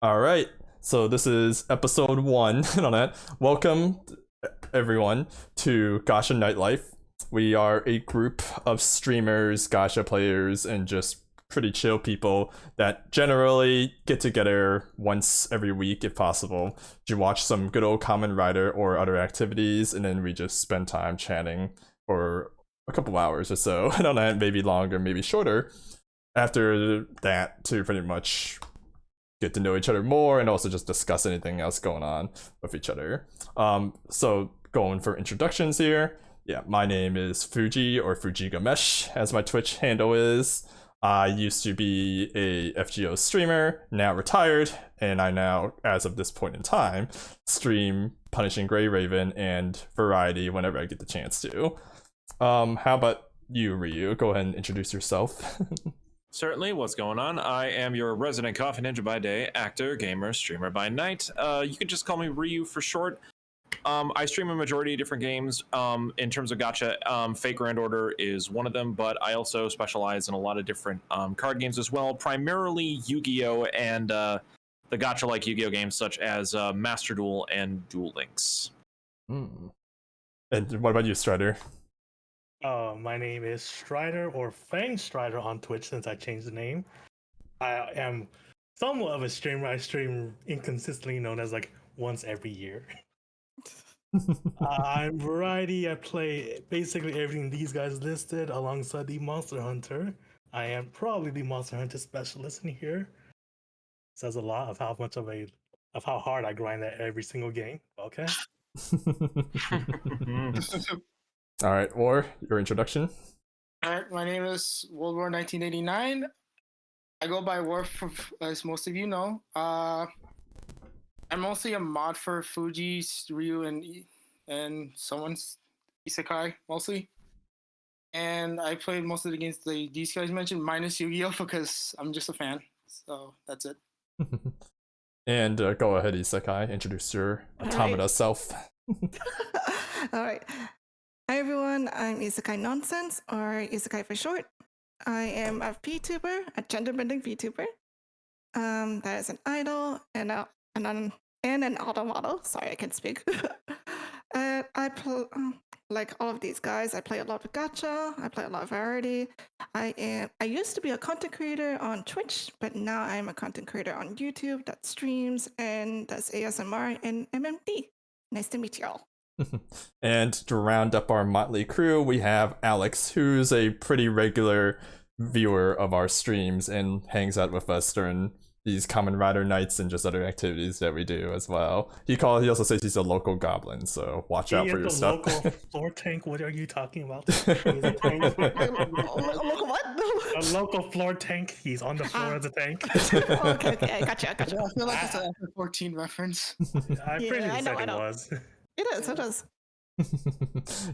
All right. So this is episode one on that. Welcome, everyone, to Gacha Nightlife. We are a group of streamers, gacha players, and just pretty chill people that generally get together once every week, if possible, to watch some good old Kamen Rider or other activities, and then we just spend time chatting for a couple hours or so. I don't know, maybe longer, maybe shorter. After that, to pretty much get to know each other more and also just discuss anything else going on with each other. So going for introductions here. Yeah, my name is Fuji or Fujigamesh, as my Twitch handle is. I used to be a FGO streamer, now retired, and I now, as of this point in time, stream Punishing Gray Raven and Variety whenever I get the chance to. How about you, Ryu? Go ahead and introduce yourself. Certainly, what's going on? I am your resident coffee ninja by day, actor, gamer, streamer by night. You can just call me Ryu for short. I stream a majority of different games. In terms of gacha, Fate Grand Order is one of them, but I also specialize in a lot of different card games as well, primarily Yu-Gi-Oh! And the gacha-like Yu-Gi-Oh! Games such as Master Duel and Duel Links. And what about you, Strider? My name is Strider or FangStrider on Twitch since I changed the name. I am somewhat of a streamer. I stream inconsistently, known as like once every year. I'm Variety. I play basically everything these guys listed alongside the Monster Hunter. I am probably the Monster Hunter specialist in here. Says a lot of how hard I grind at every single game. Okay. All right, War, your introduction. All right, my name is World War 1989. I go by Worf, as most of you know. I'm mostly a mod for Fuji's, Ryu, and someone's Isekai, mostly. And I played most of the games these guys mentioned, minus Yu-Gi-Oh! Because I'm just a fan. So that's it. And go ahead, Isekai, introduce your automata self. All right. Hi everyone, I'm IsekaiNonsense, or Isekai for short. I am a VTuber, a gender-bending VTuber. That is an idol and an auto model. Sorry, I can't speak. Like all of these guys, I play a lot of gacha. I play a lot of variety. I used to be a content creator on Twitch, but now I'm a content creator on YouTube that streams and does ASMR and MMD. Nice to meet y'all. And to round up our motley crew, we have Alex, who's a pretty regular viewer of our streams and hangs out with us during these Kamen Rider nights and just other activities that we do as well. He also says he's a local goblin, so watch out for your stuff. Local floor tank. What are you talking about? A local what? A local floor tank. He's on the floor as a tank. Okay, gotcha. I feel like it's an F-14 reference. I pretty I know. it was. It is.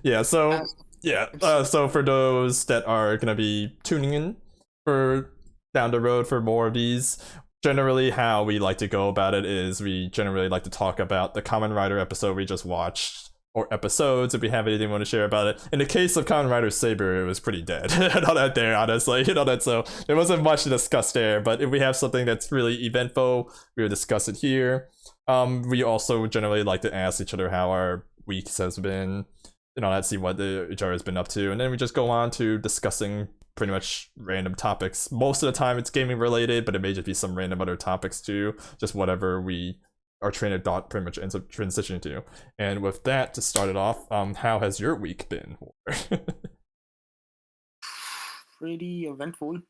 Yeah, so for those that are gonna be tuning in for down the road for more of these, generally how we like to go about it is we generally like to talk about the Kamen Rider episode we just watched, or episodes if we have anything we want to share about it. In the case of Kamen Rider Saber, it was pretty dead. Not that there, honestly, so there wasn't much to discuss there, but if we have something that's really eventful, we'll discuss it here. We also generally like to ask each other how our weeks has been, let's see what each other has been up to, and then we just go on to discussing pretty much random topics. Most of the time it's gaming related, but it may just be some random other topics too, just whatever our train of thought pretty much ends up transitioning to. And with that, to start it off, how has your week been? Pretty eventful.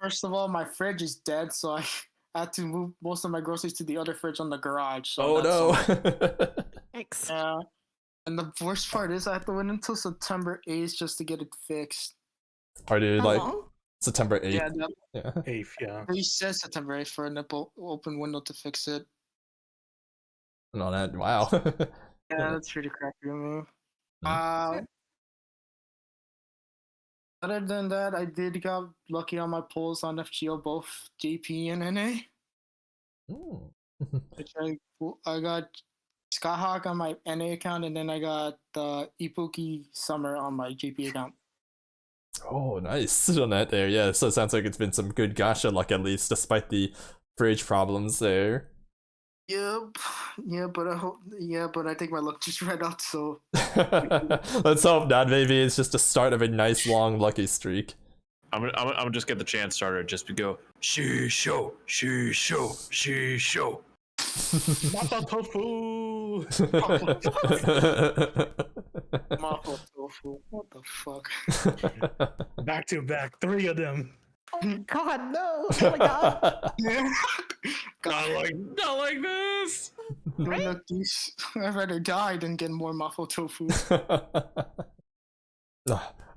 First of all, my fridge is dead, so I had to move most of my groceries to the other fridge on the garage. So no. Thanks. And the worst part is I have to wait until September 8th just to get it fixed. Are you like long? September 8th? Yeah, 8th, yeah. he says September 8th for an open window to fix it. No, that, wow. Yeah, that's pretty crappy of me. Other than that, I did got lucky on my polls on FGO, both JP and NA. Which I got Skyhawk on my NA account, and then I got Ipuki Summer on my JP account. Oh, nice on that there. Yeah, so it sounds like it's been some good gacha luck at least, despite the fridge problems there. Yep. Yeah, but I hope. Yeah, but I think my luck just ran out. So Let's hope not. Maybe it's just the start of a nice long lucky streak. I'm gonna just get the chant starter just to go shisho. Mapo tofu. Mapo tofu. What the fuck? Back to back, 3 of them. Oh God, no! Oh my God! Not like this. Don't let these. I'd rather die than get more mapo tofu.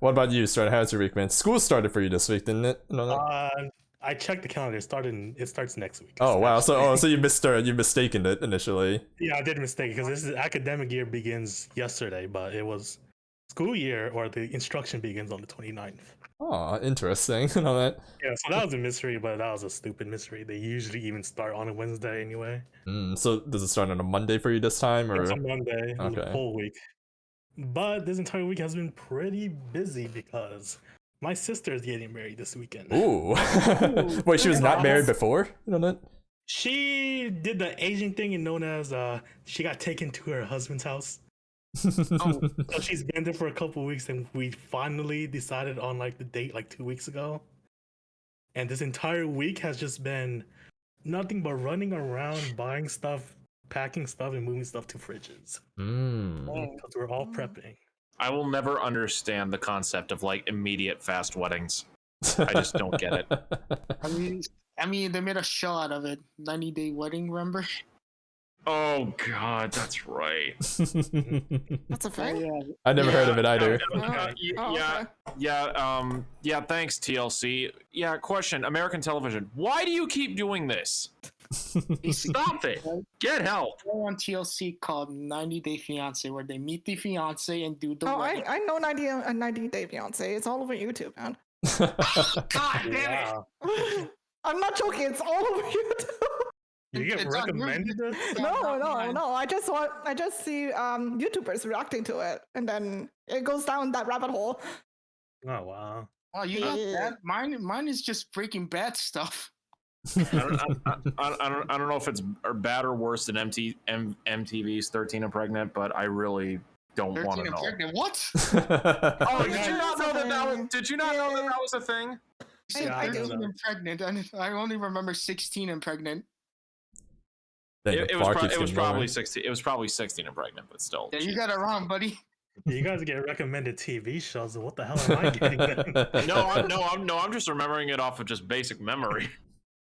What about you, Strider? How's your week, man? School started for you this week, didn't it? No. I checked the calendar. It starts next week. Oh wow! So you mistaken it initially. Yeah, I did mistake because this is academic year begins yesterday, but it was school year or the instruction begins on the 29th. Oh, interesting. And all that. Yeah, so that was a mystery, but that was a stupid mystery. They usually even start on a Wednesday anyway. So does it start on a Monday for you this time, or? It's a Monday, Okay. the whole week. But this entire week has been pretty busy because my sister is getting married this weekend. Ooh. Wait, she was not married before? You know that? She did the Asian thing and known as she got taken to her husband's house. Oh, So she's been there for a couple weeks, and we finally decided on like the date like 2 weeks ago. And this entire week has just been nothing but running around, buying stuff, packing stuff, and moving stuff to fridges because we're all prepping. I will never understand the concept of like immediate fast weddings. I just don't get it. I mean, they made a show out of it. 90-day wedding, remember? Oh God, that's right. That's a thing. I never heard of it either. Yeah. Thanks, TLC. Yeah. Question: American television. Why do you keep doing this? Stop it. Get help. On TLC called 90-Day Fiance, where they meet the fiance and do the Oh, wedding. I know 90-day fiance. It's all over YouTube, man. God damn Wow. I'm not joking. It's all over YouTube. You get It's on recommended YouTube. this? No. I just see YouTubers reacting to it, and then it goes down that rabbit hole. Oh wow. Oh, you got that? Mine is just Breaking Bad stuff. I don't know if it's bad or worse than MTV's 13 and Pregnant, but I really don't want 13 to and know. pregnant. What? Oh, did you not know that that was a thing? I do. 13 and pregnant. I only remember 16 and pregnant. It was probably 16. It was probably 16 and pregnant, but still. Yeah, you got it wrong, buddy. You guys get recommended TV shows. What the hell am I getting? Then? I'm just remembering it off of just basic memory.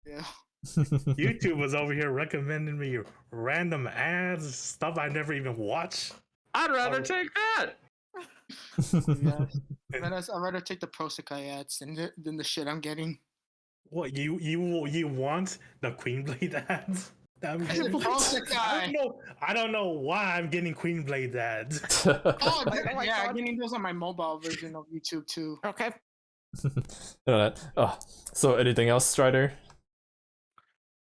Yeah. YouTube was over here recommending me random ads, stuff I never even watched. I'd rather take that. Yeah. I'd rather take the Prosekai ads than the shit I'm getting. What you want the Queen Blade ads? Prosekai. I don't know why I'm getting Queen Blade ads. Oh, my yeah, God. I'm getting those on my mobile version of YouTube too. Okay. So anything else, Strider?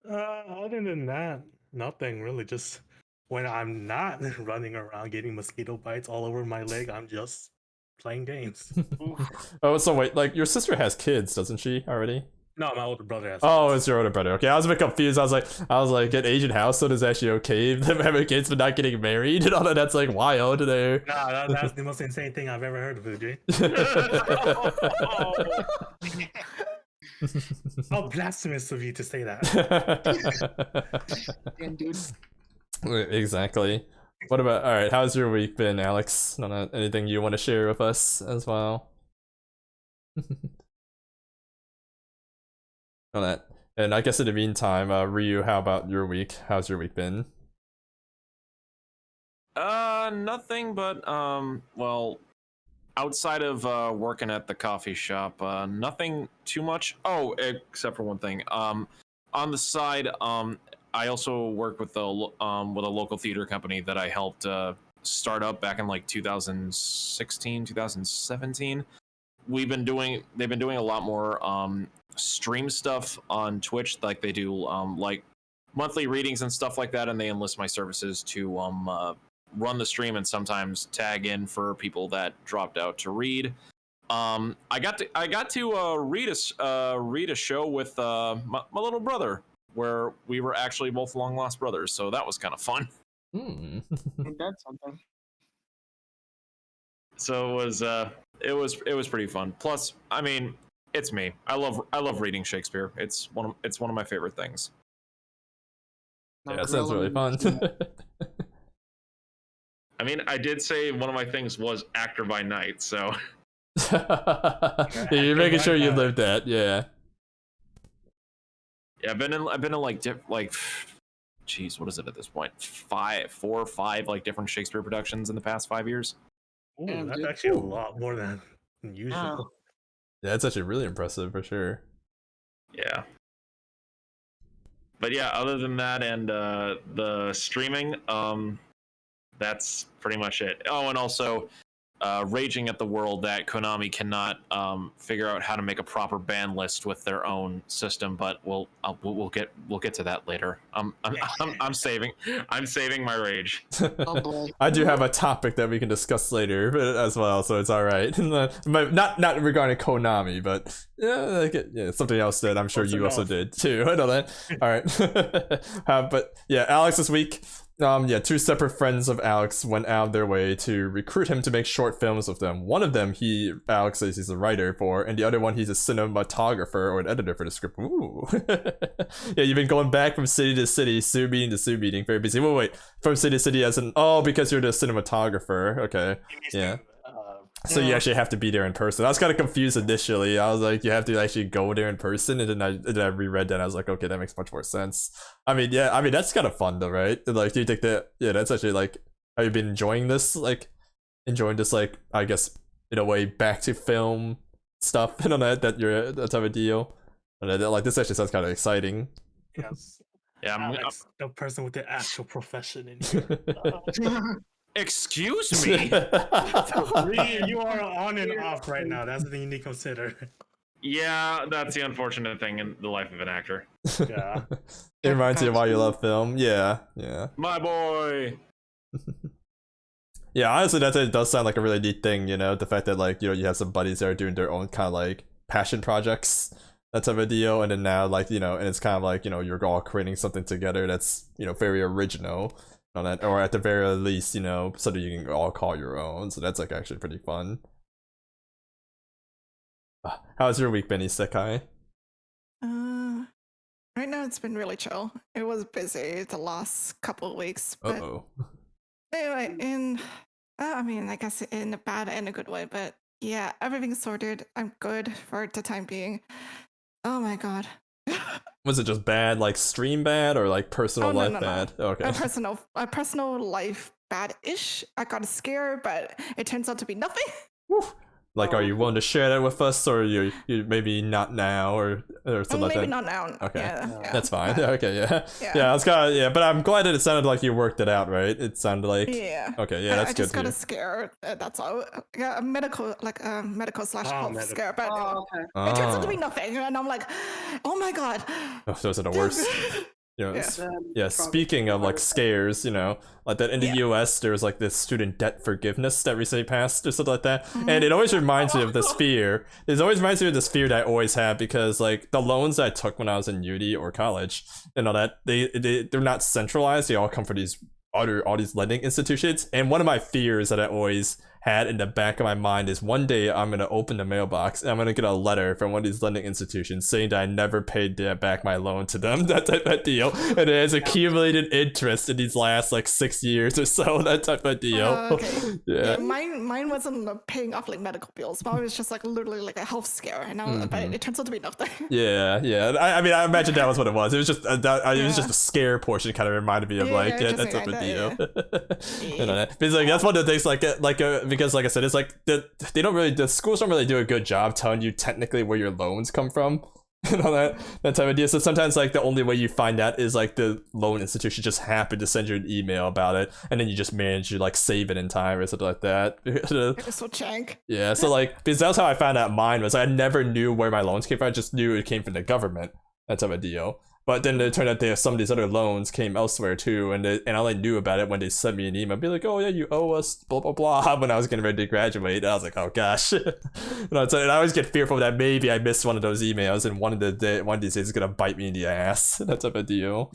Other than that, nothing really. Just when I'm not running around getting mosquito bites all over my leg, I'm just playing games. Oh, so wait, like your sister has kids, doesn't she already? No, my older brother has. Oh, it's your older brother. Okay, I was a bit confused. I was like, get Asian household is actually okay. Them having kids but not getting married and all that. That's like wild there. Nah, that's the most insane thing I've ever heard of, Fuji. How blasphemous of you to say that. Damn, dude. Exactly. What about? All right, how's your week been, Alex? Anything you want to share with us as well? On that. And I guess in the meantime, Ryu, how about your week? How's your week been? Nothing but well, outside of working at the coffee shop, nothing too much. Oh, except for one thing. On the side, I also work with a local theater company that I helped start up back in like 2016, 2017. They've been doing a lot more stream stuff on Twitch, like they do like monthly readings and stuff like that, and they enlist my services to run the stream and sometimes tag in for people that dropped out to read. I got to read a show with my little brother, where we were actually both long lost brothers, so that was kind of fun. That's something. So it was pretty fun. Plus, I mean, it's me. I love reading Shakespeare. It's one of my favorite things. Yeah, that sounds really fun. I mean, I did say one of my things was actor by night, so Yeah, you're making sure you lived that, yeah. yeah, I've been in like jeez, what is it at this point? 4 or 5 like different Shakespeare productions in the past 5 years. Ooh, Damn, that's dude. actually a lot more than usual. Yeah, it's actually really impressive for sure. Yeah. But yeah, other than that and the streaming, that's pretty much it. Oh, and also raging at the world that Konami cannot figure out how to make a proper ban list with their own system, but we'll get to that later. I'm saving my rage. Oh boy. I do have a topic that we can discuss later as well, so it's all right. But not regarding Konami, but yeah, something else that I'm sure you also did too. I know that. All right. But yeah, Alex this week. 2 separate friends of Alex went out of their way to recruit him to make short films with them. One of them, Alex says he's a writer for, and the other one, he's a cinematographer or an editor for the script. Ooh. Yeah, you've been going back from city to city, Sue meeting to Sue meeting, very busy. Wait, from city to city as in, because you're the cinematographer. Okay, yeah. So you actually have to be there in person. I was kind of confused initially. I was like, you have to actually go there in person, and then I reread that and I was like, okay, that makes much more sense. I mean, that's kind of fun though, right? Like, do you think that, that's actually like, have you been enjoying this, like, I guess, in a way, back to film stuff, and on that you're that type of deal? And like, this actually sounds kind of exciting. Yes. Yeah, Alex, the person with the actual profession in here. excuse me. You are on and off right now. That's the thing you need to consider. Yeah, that's the unfortunate thing in the life of an actor. Yeah. It reminds you of why you love film. Yeah. My boy. Yeah, honestly, it does sound like a really neat thing, the fact that, like, you have some buddies that are doing their own kind of, like, passion projects, that type of deal, and then now, like, and it's kind of like, you're all creating something together that's, very original on that, or at the very least, so that you can all call your own, so that's, like, actually pretty fun. How's your week been, Isekai? Right now it's been really chill. It was busy the last couple of weeks, but anyway, I guess in a bad and a good way, but yeah, everything's sorted. I'm good for the time being. Oh my god. Was it just bad, like stream bad, or like personal life bad? No. Okay. A personal life bad-ish. I got scared, but it turns out to be nothing. Woo. Like, are you willing to share that with us, or you maybe not now, or something like that? Maybe not now. Okay, yeah. That's fine. Okay, yeah. I was kind of but I'm glad that it sounded like you worked it out, right? It sounded like Okay, yeah, that's good. I just got scared. That's all. Yeah, a medical /health scare, but it turns out to be nothing, and I'm like, oh my god. Oh, those are the worst. Speaking of like scares, like that in the US there's like this student debt forgiveness that recently passed or something like that, and it always reminds me of this fear. It always reminds me of this fear that I always had, because like the loans that I took when I was in uni or college and all that, they're not centralized. They all come from all these lending institutions, and one of my fears that I always had in the back of my mind is one day I'm gonna open the mailbox and I'm gonna get a letter from one of these lending institutions saying that I never paid back my loan to them, that type of deal, and it has accumulated interest in these last like 6 years or so, that type of deal. Okay. Yeah, mine wasn't paying off like medical bills, but it was just like literally like a health scare, and but it turns out to be nothing. Yeah. I mean, I imagine that was what it was. It was just it was just a scare portion, kind of reminded me of that type of deal. Because like that's one of the things because like I said, it's like the schools don't really do a good job telling you technically where your loans come from and all that type of deal. So sometimes like the only way you find out is like the loan institution just happened to send you an email about it, and then you just manage to like save it in time or something like that. It's so jank. Yeah, so like because that's how I found out mine was. I never knew where my loans came from. I just knew it came from the government. that type of deal. But then it turned out that some of these other loans came elsewhere too, and I only knew about it when they sent me an email, be like, "Oh yeah, you owe us blah blah blah." When I was getting ready to graduate, and I was like, "Oh gosh," and I always get fearful that maybe I missed one of those emails, and one of these days is gonna bite me in the ass. That type of deal.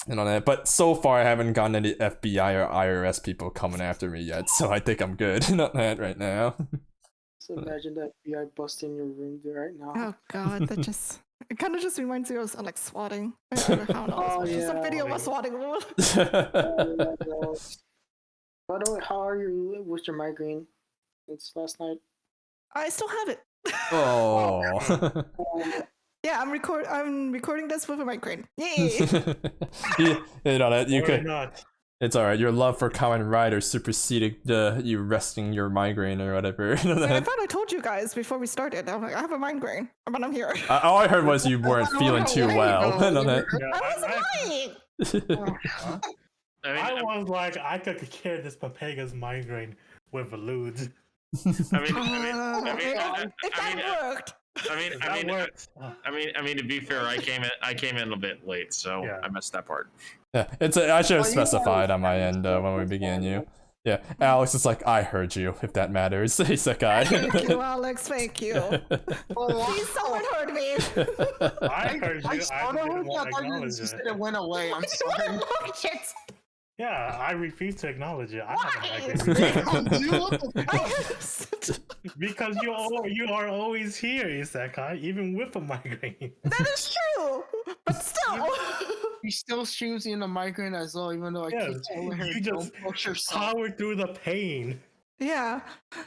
And on that, but so far I haven't gotten any FBI or IRS people coming after me yet, so I think I'm good on that right now. So imagine that FBI busting your room right now. Oh god, that just it kind of just reminds me of like swatting. I don't know how it Oh, was. Some yeah. video of a swatting room. By the way, how are you with your migraine since last night? I still have it. Oh. Yeah, I'm recording this with a migraine. Yay! you know that you Or could. not. It's alright. Your love for Kamen Rider superseded you resting your migraine or whatever. Like, I thought I told you guys before we started. I'm like, I have a migraine, but I'm here. All I heard was you weren't feeling too well. Yeah, I was lying. I was like, I could cure this Papega's migraine with a lewd. If that worked. I mean, to be fair, I came in a bit late, so Yeah. I missed that part. Yeah, I should have Well, you specified are- on my end when we began you. Yeah, Alex is like, I heard you, if that matters. Isekai. Thank you, Alex. Thank you. Oh, Please, someone heard me. I heard you. I I saw didn't that. want I to thought you acknowledge just it. said it went away. I'm sorry. Oh, shit. Yeah, I refuse to acknowledge it. I have a Why? migraine. Dude, what the fuck? Because you are always here, Isekai, even with a migraine. That is true, but still. He still shoots in the migraine as well, even though I keep Yes, telling her, you just don't push yourself. power through the pain. Yeah. Don't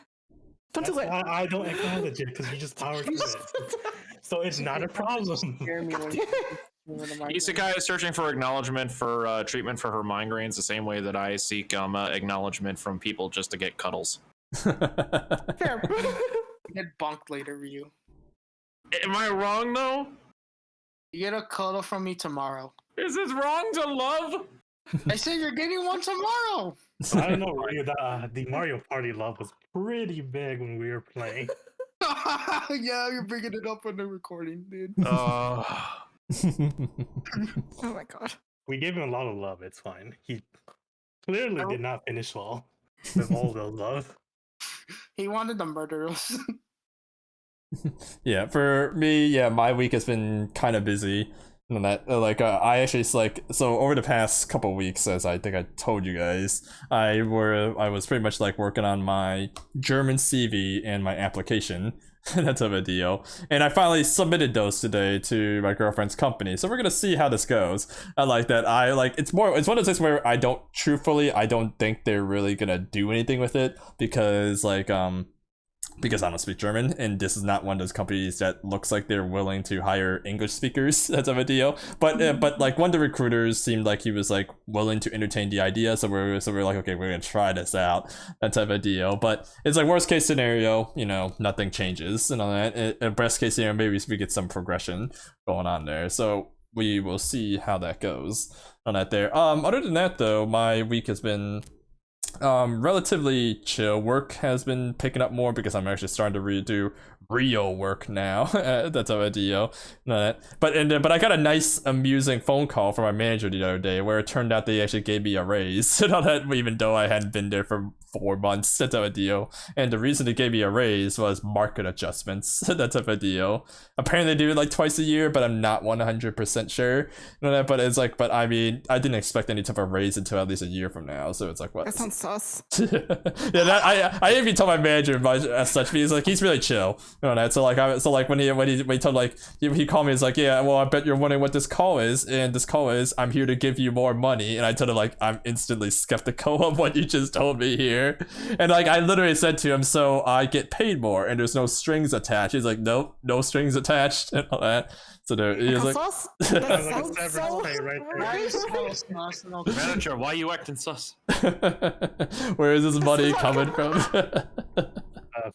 That's do it. why I don't acknowledge it, because you just power through it. So it's not a problem. Scare me when you when the migraine. Isekai is searching for acknowledgement for treatment for her migraines, the same way that I seek acknowledgement from people just to get cuddles. Fair. You get bunked later, Ryu. Am I wrong though? You get a cuddle from me tomorrow. Is it wrong to love? I said you're getting one tomorrow. I don't know, Ryu, the Mario Party love was pretty big when we were playing. Yeah, you're bringing it up on the recording, dude. Oh my god. We gave him a lot of love, it's fine. He clearly did not finish well with all the love. He wanted to murder us. Yeah, for me, yeah, my week has been kind of busy. And that, I actually so over the past couple weeks, as I think I told you guys, I was pretty much like working on my German CV and my application. That type of deal. And I finally submitted those today to my girlfriend's company. So we're gonna see how this goes. I like that. It's one of those things where I don't think they're really gonna do anything with it because because I don't speak German, and this is not one of those companies that looks like they're willing to hire English speakers. That type of deal. But like one of the recruiters seemed like he was like willing to entertain the idea, so we're like, okay, we're gonna try this out. That type of deal. But it's like worst case scenario, nothing changes and all that. Best case scenario, maybe we get some progression going on there. So we will see how that goes on that there. Other than that though, my week has been relatively chill. Work has been picking up more because I'm actually starting to redo real work now. That's how I deal. But I got a nice, amusing phone call from my manager the other day where it turned out they actually gave me a raise. Even though I hadn't been there for 4 months. That's how I deal. And the reason they gave me a raise was market adjustments. That's how I deal. Apparently they do it like twice a year, but I'm not 100% sure. But it's like, but I mean, I didn't expect any type of raise until at least a year from now. So it's like, what? That sounds sus. Yeah, I even told my manager as such. He's like, he's really chill. So like when he told like he called me, he's like, yeah, well, I bet you're wondering what this call is, and this call is I'm here to give you more money. And I told him like I'm instantly skeptical of what you just told me here, and like I literally said to him, so I get paid more and there's no strings attached. He's like, nope, no strings attached and all that. So there, he was like, Sus? That Sounds like a sounds severance so pay right there. weird. Manager, why you acting sus? where is this money coming from?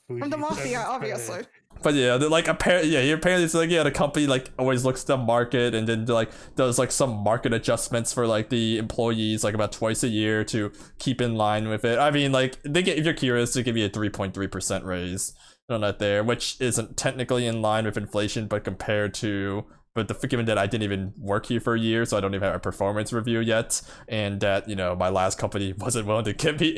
From the mafia, obviously. But yeah, like apparently it's like, yeah, the company like always looks at the market and then like does like some market adjustments for like the employees like about twice a year to keep in line with it. I mean, like if you're curious, they give you a 3.3% raise on that there, which isn't technically in line with inflation, but compared to given that I didn't even work here for a year, so I don't even have a performance review yet, and that my last company wasn't willing to give me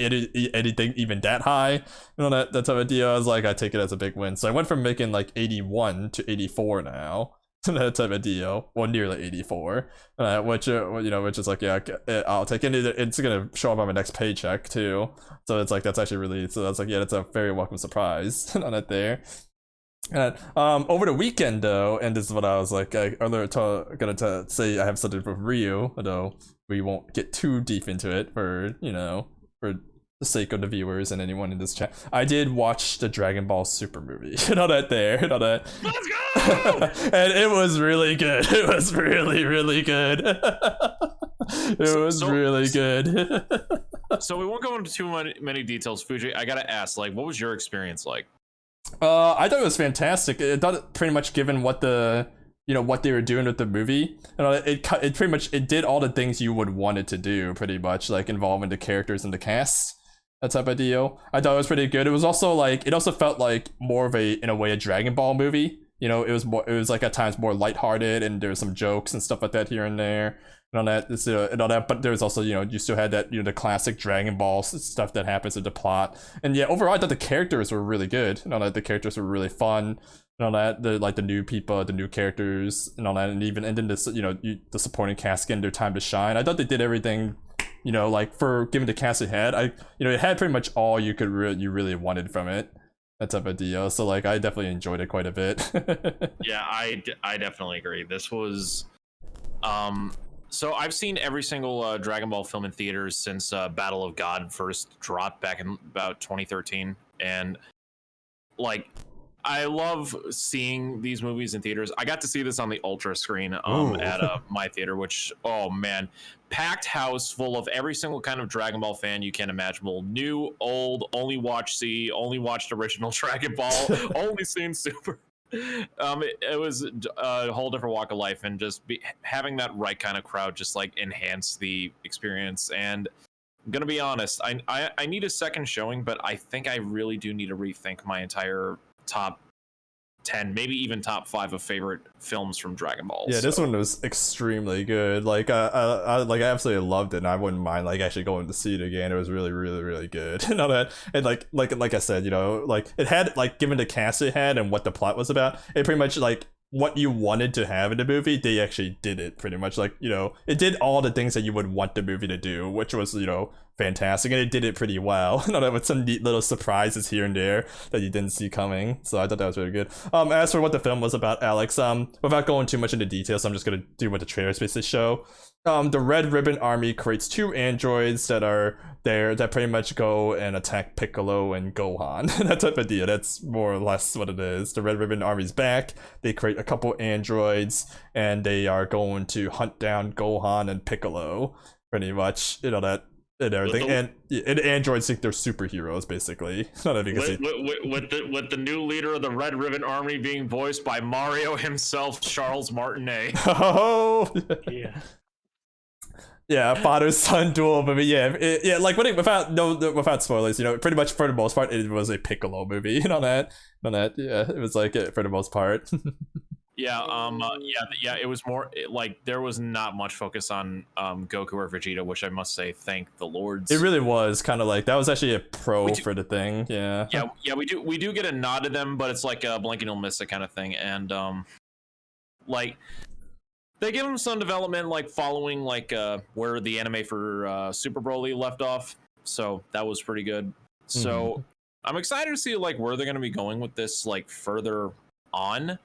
anything even that high, that type of deal, I was like, I take it as a big win. So I went from making like 81 to 84 now. That type of deal, well, nearly 84, which is like, yeah, I'll take it. It's gonna show up on my next paycheck too, so it's like that's actually really, so that's like, yeah, that's a very welcome surprise on it there. And over the weekend though, and this is what I was like earlier gonna say, I have something for Ryu, although we won't get too deep into it for for the sake of the viewers and anyone in this chat. I did watch the Dragon Ball Super movie. That. Let's go! And it was really good. It was really, really good. It was really good. So we won't go into too many details, Fuji. I gotta ask, like, what was your experience like? I thought it was fantastic. I thought pretty much, given what what they were doing with the movie, it pretty much, it did all the things you would want it to do, pretty much, like involving the characters and the cast, that type of deal. I thought it was pretty good. It was also like, it also felt like more of in a way, a Dragon Ball movie. It was like at times more lighthearted, and there was some jokes and stuff like that here and there, and all that. But there's also, you still had that, the classic Dragon Ball stuff that happens in the plot. And yeah, overall, I thought the characters were really good. The characters were really fun. And all that, the new people, the new characters, and all that, and then this, the supporting cast getting their time to shine. I thought they did everything, like, for given the cast it had. It had pretty much all you really wanted from it. That type of deal. So like, I definitely enjoyed it quite a bit. Yeah, I definitely agree. This was, so I've seen every single Dragon Ball film in theaters since Battle of God first dropped back in about 2013, and like, I love seeing these movies in theaters. I got to see this on the Ultra screen at my theater, which, oh man, packed house full of every single kind of Dragon Ball fan you can imaginable. New, old, only watched Z, only watched original Dragon Ball, only seen Super. It was a whole different walk of life, and just having that right kind of crowd just like enhance the experience. And I'm gonna be honest, I need a second showing, but I think I really do need to rethink my entire top 10, maybe even top 5 of favorite films from Dragon Ball. Yeah, this one was extremely good. Like, I absolutely loved it, and I wouldn't mind like actually going to see it again. It was really, really, really good. And all that, and like I said, like, it had, like, given the cast it had and what the plot was about, it pretty much, like, what you wanted to have in the movie, they actually did it pretty much. Like, it did all the things that you would want the movie to do, which was, fantastic, and it did it pretty well. With some neat little surprises here and there that you didn't see coming. So I thought that was really good. As for what the film was about, Alex, without going too much into details, I'm just gonna do what the trailers basically show. The Red Ribbon Army creates 2 androids that are there that pretty much go and attack Piccolo and Gohan. That type of deal. That's more or less what it is. The Red Ribbon Army's back. They create a couple androids, and they are going to hunt down Gohan and Piccolo, pretty much. That and everything, and androids think they're superheroes, basically. With the new leader of the Red Ribbon Army being voiced by Mario himself, Charles Martinet. Oh, Yeah. yeah, father-son duel movie. Yeah, like without spoilers, pretty much for the most part, it was a Piccolo movie. Yeah, it was like it for the most part. Yeah, it was more like there was not much focus on Goku or Vegeta, which I must say, thank the lords. It really was kind of like, that was actually a pro for the thing. Yeah, we do get a nod to them, but it's like a blink and you'll miss it kind of thing. And like, they give them some development, like following like where the anime for Super Broly left off, so that was pretty good. So I'm excited to see like where they're going to be going with this, like further on,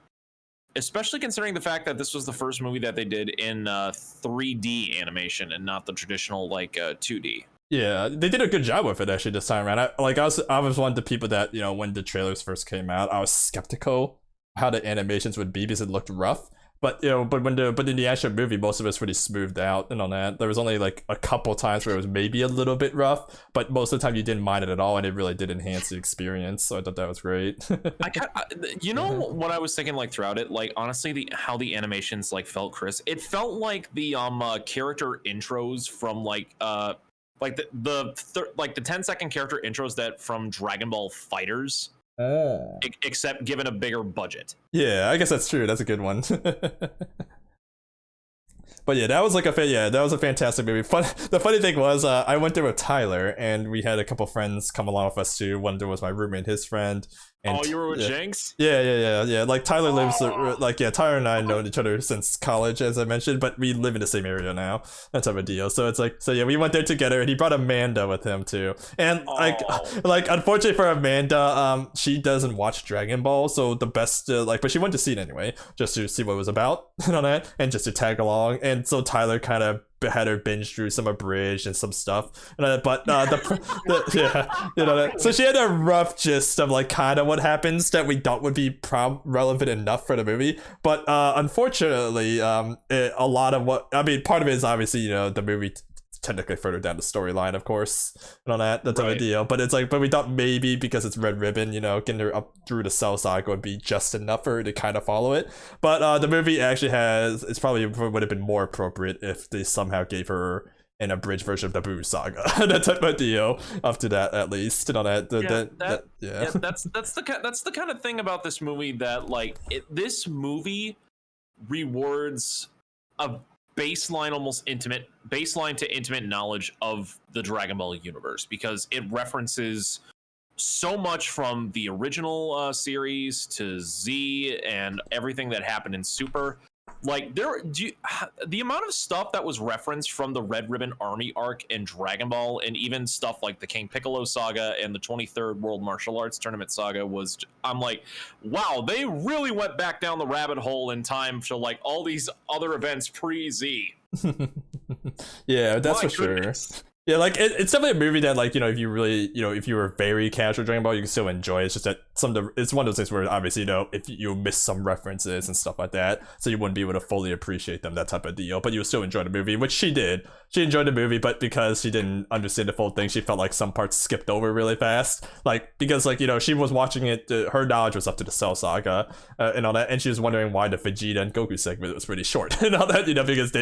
especially considering the fact that this was the first movie that they did in 3D animation and not the traditional like 2D. Yeah, they did a good job with it actually this time around. I was one of the people that, when the trailers first came out, I was skeptical how the animations would be because it looked rough. But but in the actual movie, most of it's pretty smoothed out and all that. There was only like a couple times where it was maybe a little bit rough, but most of the time you didn't mind it at all, and it really did enhance the experience. So I thought that was great. What I was thinking like throughout it, like honestly, how the animations like felt crisp. It felt like the character intros from like the 10-second character intros that from Dragon Ball Fighters. Oh. except given a bigger budget. Yeah, I guess that's true. That's a good one. But yeah, that was like that was a fantastic movie. The funny thing was, I went there with Tyler, and we had a couple friends come along with us too. One was my roommate, and his friend. And You were with yeah. Jinx? Yeah. Like Tyler lives, Tyler and I have known each other since college, as I mentioned, but we live in the same area now. That type of deal. So it's like, we went there together, and he brought Amanda with him too. And unfortunately for Amanda, she doesn't watch Dragon Ball, so the best, but she went to see it anyway, just to see what it was about and all that, and just to tag along. And so Tyler kind of had her binge through some abridged and some stuff, so she had a rough gist of like kind of what happens that we thought would be relevant enough for the movie, but unfortunately, a lot of part of it is obviously the movie technically further down the storyline, of course, and all that type of deal. But it's like, but we thought maybe because it's Red Ribbon, getting her up through the Cell Saga would be just enough for her to kind of follow it. But the movie actually it's probably would have been more appropriate if they somehow gave her an abridged version of the Boo Saga, that type of deal, up to that at least, and all that. That's the kind of thing about this movie that this movie rewards a baseline to intimate knowledge of the Dragon Ball universe, because it references so much from the original series to Z and everything that happened in Super. The amount of stuff that was referenced from the Red Ribbon Army arc in Dragon Ball, and even stuff like the King Piccolo saga and the 23rd World Martial Arts Tournament saga I'm like, wow, they really went back down the rabbit hole in time to all these other events pre-Z. Yeah, that's for sure. Yeah, it's definitely a movie that if you really, if you were very casual Dragon Ball, you can still enjoy it. It's just that it's one of those things where obviously, if you miss some references and stuff like that, so you wouldn't be able to fully appreciate them, that type of deal. But you would still enjoy the movie, which she did. She enjoyed the movie, but because she didn't understand the full thing, she felt like some parts skipped over really fast. Because she was watching it, her knowledge was up to the Cell Saga and all that, and she was wondering why the Vegeta and Goku segment was really short and all that, because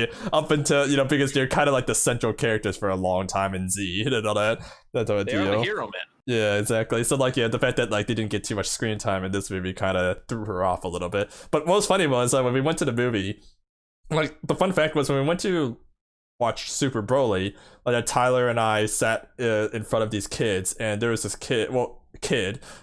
because they're kind of like the central characters for a long time in Z and all that. That's how they're the hero, man. Yeah, exactly. So the fact that they didn't get too much screen time in this movie kind of threw her off a little bit. But what was funny was when we went to the movie, the fun fact was when we went to watch Super Broly, Tyler and I sat in front of these kids, and there was this kid,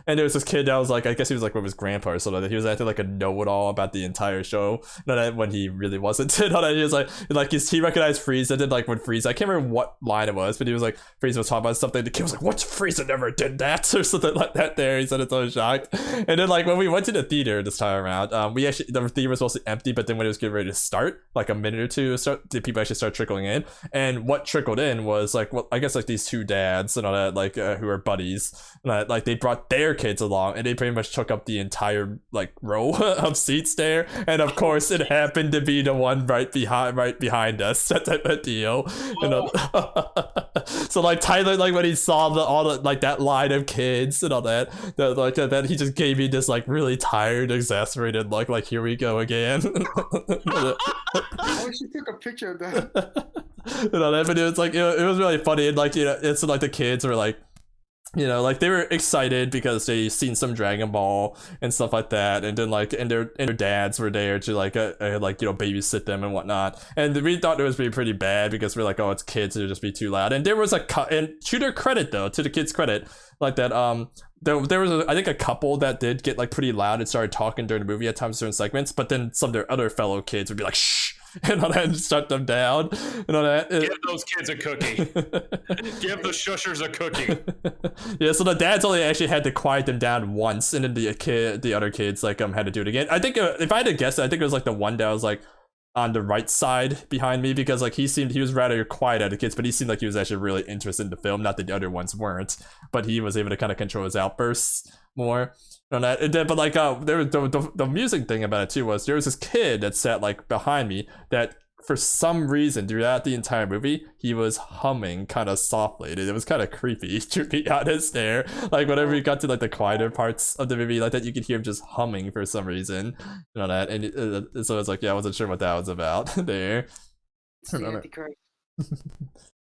and there was this kid that was I guess he was with his grandpa or something. He was acting like a know-it-all about the entire show, when he really wasn't. He was he recognized Frieza, and then when Frieza, I can't remember what line it was, but he was Frieza was talking about something, the kid was what's Frieza never did that, or something like that there. He said it's so shocked. And then when we went to the theater this time around, the theater was mostly empty, but then when it was getting ready to start, a minute or two did people actually start trickling in, and what trickled in was I guess these two dads and all that, who are buddies, and they brought their kids along, and they pretty much took up the entire row of seats there, and of course it happened to be the one right behind us, that type of deal. So Tyler, when he saw all the that line of kids and all that, that he just gave me this really tired, exasperated look, here we go again. I wish you took a picture of that. And all that, but it was it was really funny, and it's the kids were they were excited because they seen some Dragon Ball and stuff like that, and then and their dads were there to babysit them and whatnot, and we thought it was pretty bad because we're oh, it's kids, it'll just be too loud. And there was and to their credit though, to the kids' credit, there was I think a couple that did get pretty loud and started talking during the movie at times during segments, but then some of their other fellow kids would be shh, and all that, and shut them down and all that. Give those kids a cookie. Give the shushers a cookie. Yeah, so the dads only actually had to quiet them down once, and then the other kids had to do it again. I think if I had to guess, I think it was the one that was on the right side behind me, because he was rather quiet at the kids, but he seemed like he was actually really interested in the film. Not that the other ones weren't, but he was able to kind of control his outbursts more on that. And then, but there was the music thing about it too was there was this kid that sat behind me that for some reason throughout the entire movie he was humming kind of softly, and it was kind of creepy to be honest there. Whenever you got to the quieter parts of the movie that, you could hear him just humming for some reason, that. And so it's I wasn't sure what that was about there. The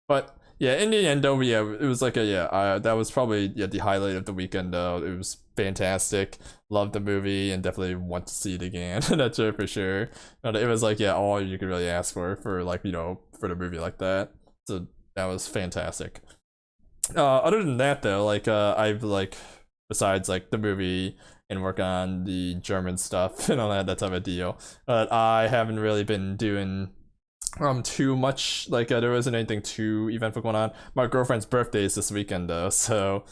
but yeah, in the end though, yeah, it was like that was probably the highlight of the weekend though. It was fantastic. Loved the movie and definitely want to see it again. That's it for sure. But it was like all you could really ask for like for the movie like that. So that was fantastic. Other than that though, like I've like besides like the movie and work on the German stuff and all that type of deal, but I haven't really been doing too much. Like there wasn't anything too eventful going on. My girlfriend's birthday is this weekend though, so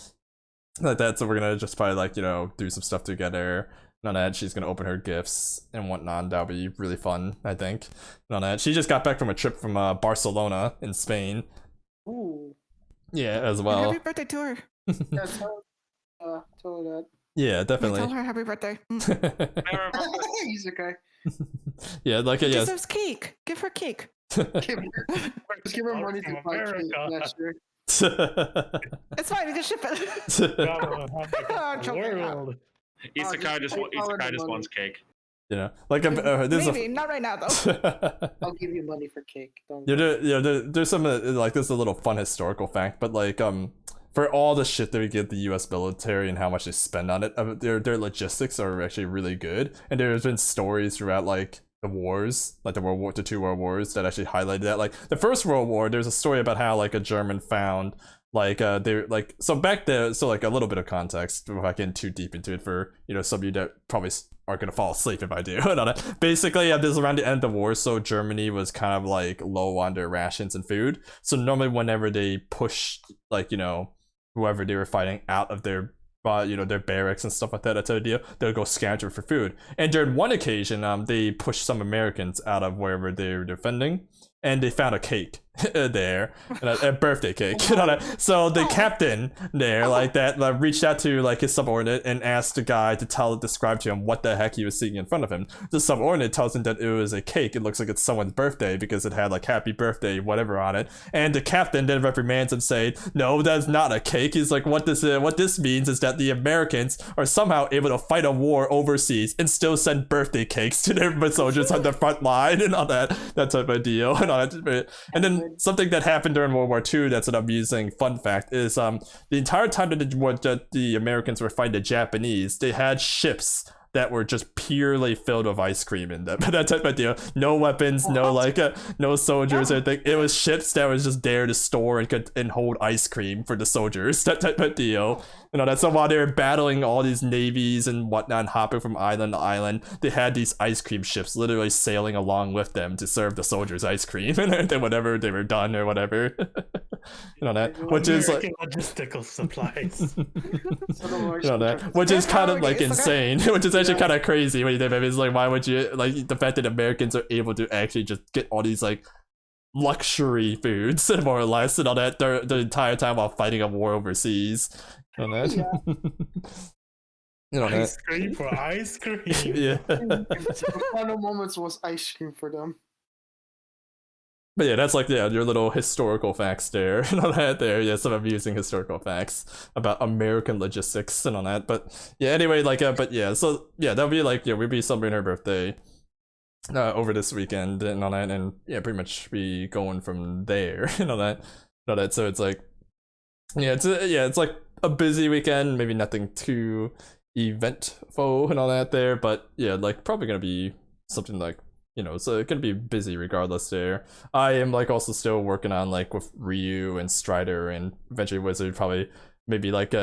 like that, so we're gonna just probably like do some stuff together. On that, she's gonna open her gifts and whatnot. That'll be really fun, I think. On that, she just got back from a trip from Barcelona in Spain. Ooh. Yeah, as And well. happy birthday to her. Yeah, tell her that. Yeah, definitely. Tell her happy birthday. He's okay. Yeah, like She yeah. deserves cake. Give her cake. Just give her money to buy cake. Yeah, sure. It's fine. We can ship it. Oh, choking out. World. Isekai just money. wants cake. Like there's Maybe not right now though. I'll give you money for cake. Don't there's some like this is a little fun historical fact, but like for all the shit that we give the U.S. military and how much they spend on it, their logistics are actually really good, and there's been stories throughout like the wars, like the two world wars, that actually highlighted that. Like the First World War, there's a story about how like a German found like they like so back there. So like a little bit of context without getting too deep into it for some of you that probably aren't gonna fall asleep if I do. Basically, this is around the end of the war, so Germany was kind of like low on their rations and food. So normally, whenever they pushed like whoever they were fighting out of their their barracks and stuff like that, that's the idea, they'll go scavenger for food. And during one occasion, they pushed some Americans out of wherever they were defending, and they found a cake there, a birthday cake. So the captain there, like that, reached out to like his subordinate and asked the guy to describe to him what the heck he was seeing in front of him. The subordinate tells him that it was a cake. It looks like it's someone's birthday because it had like happy birthday whatever on it. And the captain then reprimands him, saying, "No, that's not a cake." He's like, what this means is that the Americans are somehow able to fight a war overseas and still send birthday cakes to their soldiers on the front line and all that type of deal and all that. And then something that happened during World War II that's an amusing fun fact is the entire time that the Americans were fighting the Japanese, they had ships that were just purely filled with ice cream in them. That type of deal. No weapons, no like no soldiers or anything. It was ships that was just there to store and hold ice cream for the soldiers. That type of deal. That's so while they were battling all these navies and whatnot, hopping from island to island, they had these ice cream ships literally sailing along with them to serve the soldiers ice cream and then whenever they were done or whatever. Which is like logistical supplies. Which is kind of like insane, which is actually kind of crazy when you think about it. It's like, why would you like the fact that Americans are able to actually just get all these like luxury foods more or less and all that the entire time while fighting a war overseas. Ice cream for ice cream. Yeah. The final moments was ice cream for them. But yeah, that's like your little historical facts there and all that there. Yeah, some amusing historical facts about American logistics and all that. But yeah, anyway, like but yeah, so yeah, that'll be like we'll be celebrating her birthday over this weekend and all that, and yeah, pretty much be going from there and all that. So it's like it's like a busy weekend, maybe nothing too eventful and all that there, but yeah, like probably gonna be something like so it's gonna be busy regardless there. I am like also still working on like with Ryu and Strider and eventually Wizard, probably maybe like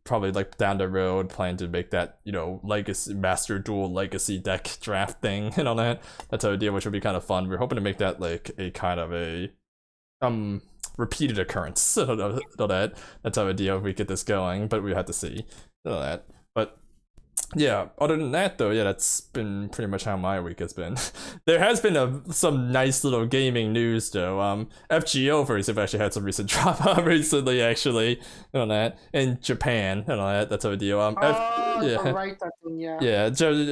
probably like down the road plan to make that legacy master dual legacy deck draft thing and all that. That's our idea, which would be kind of fun. We're hoping to make that like a kind of a repeated occurrence. That's our idea if we get this going, but we have to see all that. But yeah, other than that though, yeah, that's been pretty much how my week has been. There has been some nice little gaming news though. FGO for example actually had some recent drama recently actually on that in Japan and all that. That's our deal.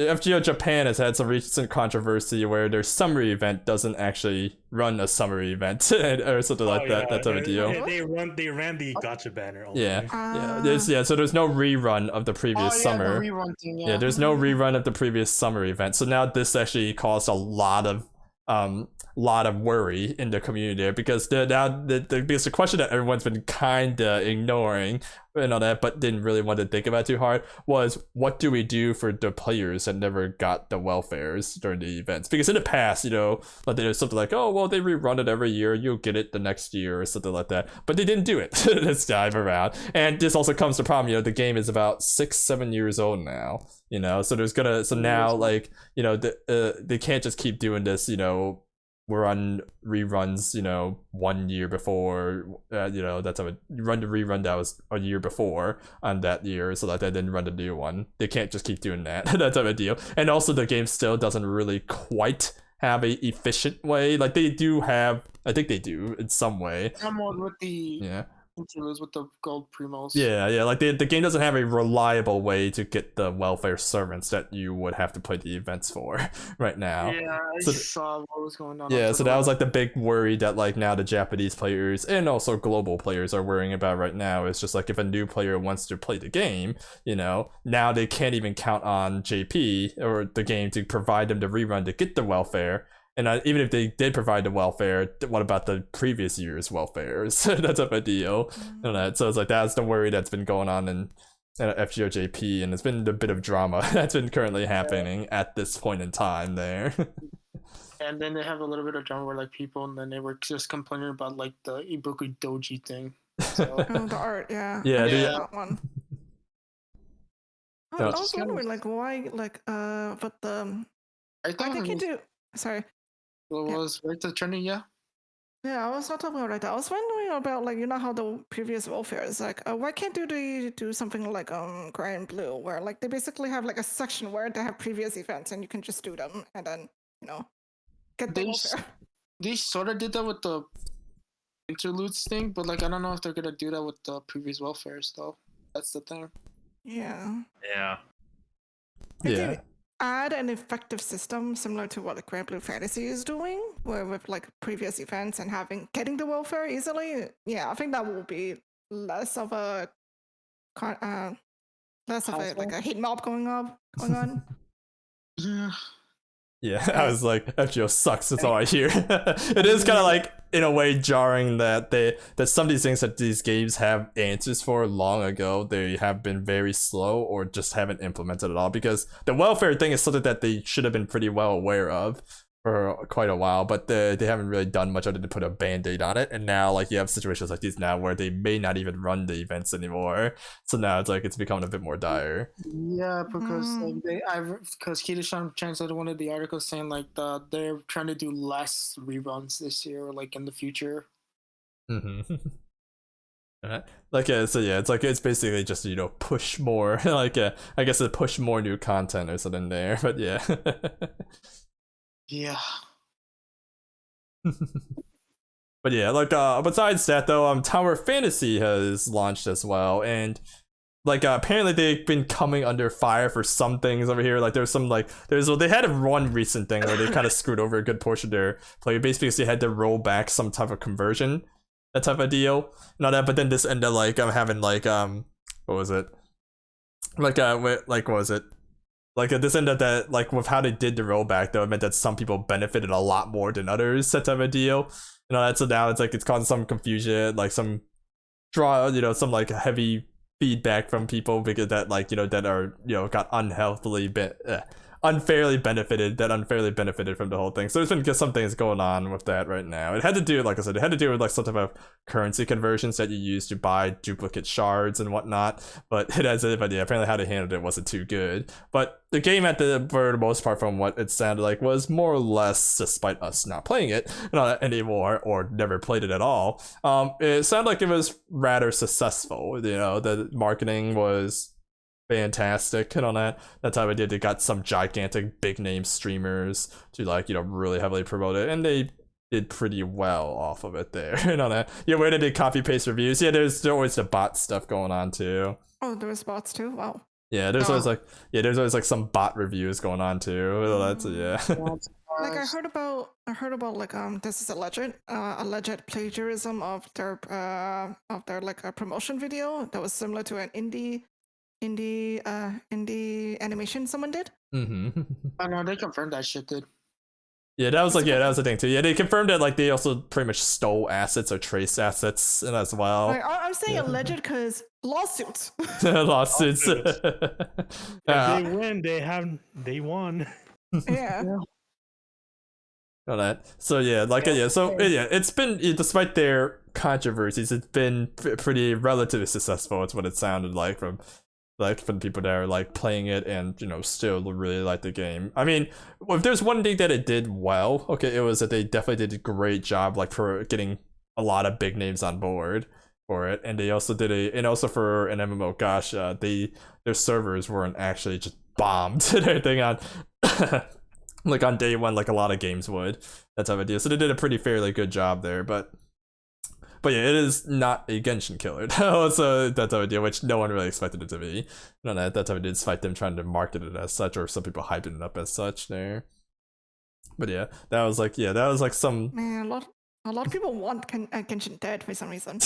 FGO Japan has had some recent controversy where their summer event doesn't actually run a summer event or something like that. That's our deal. They ran the Gacha banner. Only. So there's no rerun of the previous summer. Yeah, there's no rerun of the previous summer event. So now this actually caused a lot of lot of worry in the community there, because because the question that everyone's been kind of ignoring and all that, but didn't really want to think about too hard, was what do we do for the players that never got the welfares during the events? Because in the past, like there's something like, oh well, they rerun it every year, you'll get it the next year or something like that, but they didn't do it this time around. And this also comes to problem, the game is about 6-7 years old now, so there's gonna, so now like they can't just keep doing this, we're on reruns, 1 year before, that's how it run the rerun that was a year before on that year, so that they didn't run the new one. They can't just keep doing that. That's how a deal. And also the game still doesn't really quite have a efficient way. Like they do have, I think they do in some way. Someone with the interludes with the gold primos. Yeah, like the game doesn't have a reliable way to get the welfare servants that you would have to play the events for right now. Yeah, I saw what was going on. Yeah, so that was like the big worry that like now the Japanese players and also global players are worrying about right now. Is just like if a new player wants to play the game, now they can't even count on JP or the game to provide them the rerun to get the welfare. And even if they did provide the welfare, what about the previous year's welfares? That's a big deal. So it's like that's the worry that's been going on in FGOJP, and it's been a bit of drama that's been currently happening at this point in time there. And then they have a little bit of drama where like people, and then they were just complaining about like the Ibuku Doji thing. So. The art, yeah. Yeah, that one. I Yeah. was wondering like why but I thought they can do. Sorry. What was right to trending? Yeah. Yeah, I was not talking about that. I was wondering about like how the previous welfare is like. Why can't they do something like Grand Blue, where like they basically have like a section where they have previous events and you can just do them and then get the welfare. They sort of did that with the interludes thing, but like I don't know if they're gonna do that with the previous welfares though. That's the thing. Yeah. Yeah. Yeah. Add an effective system similar to what the Grand Blue Fantasy is doing, where with like previous events and getting the welfare easily. Yeah, I think that will be less of a like a hate mob going on. Yeah. Yeah, I was like, FGO sucks. That's all I hear. It is kind of like, in a way, jarring that some of these things that these games have answers for long ago, they have been very slow or just haven't implemented at all. Because the welfare thing is something that they should have been pretty well aware of for quite a while, but they haven't really done much other than put a band-aid on it. And now like you have situations like these now where they may not even run the events anymore, so now it's like it's becoming a bit more dire. Yeah, because because Kirishan translated one of the articles saying like they're trying to do less reruns this year or like in the future. Like so yeah, it's like it's basically just push more like I guess it push more new content or something there, but yeah. Yeah. But yeah, like besides that though, Tower Fantasy has launched as well, and like apparently they've been coming under fire for some things over here. Like there's some they had one recent thing where they kind of screwed over a good portion of their player base because they had to roll back some type of conversion, that type of deal, and all that. But then this ended up like having like what was it? Like what was it? Like this ended up that like with how they did the rollback though, it meant that some people benefited a lot more than others, that type of deal. That, so now it's like it's causing some confusion, like some some like heavy feedback from people because that like that are got unfairly benefited from the whole thing. So there's been some things going on with that right now. It had to do, like I said, it had to do with like some type of currency conversions that you use to buy duplicate shards and whatnot. But apparently how they handled it wasn't too good. But the game for the most part, from what it sounded like, was more or less, despite us not playing it anymore or never played it at all, it sounded like it was rather successful. The marketing was fantastic and on that's how I did. They got some gigantic big name streamers to really heavily promote it, and they did pretty well off of it there. And on that, where they did copy paste reviews. There's always the bot stuff going on too. Oh, there was bots too. Wow. Yeah, there's always like some bot reviews going on too. That's Like I heard about like this is alleged plagiarism of their like a promotion video that was similar to an indie animation someone did. Mm-hmm. Oh no, they confirmed that shit, dude. Yeah, that was like that was the thing too. Yeah, they confirmed that like they also pretty much stole assets or traced assets and as well. Like, I'm saying alleged because lawsuits. Lawsuits. If they win, they won. Yeah. All that. So yeah, like yeah, so yeah, it's been despite their controversies, it's been pretty relatively successful. It's what it sounded like from people that are like playing it and still really like the game. I mean, if there's one thing that it did well, okay, it was that they definitely did a great job like for getting a lot of big names on board for it, and they also did and also for an MMO, gosh, their servers weren't actually just bombed and everything on like on day one like a lot of games would. That type of deal. So they did a pretty fairly good job there, but yeah, it is not a Genshin killer. So that type of deal, which no one really expected it to be. That type of deal, despite them trying to market it as such, or some people hyping it up as such there. But yeah, that was like some. Man, a lot of people want Genshin dead for some reason.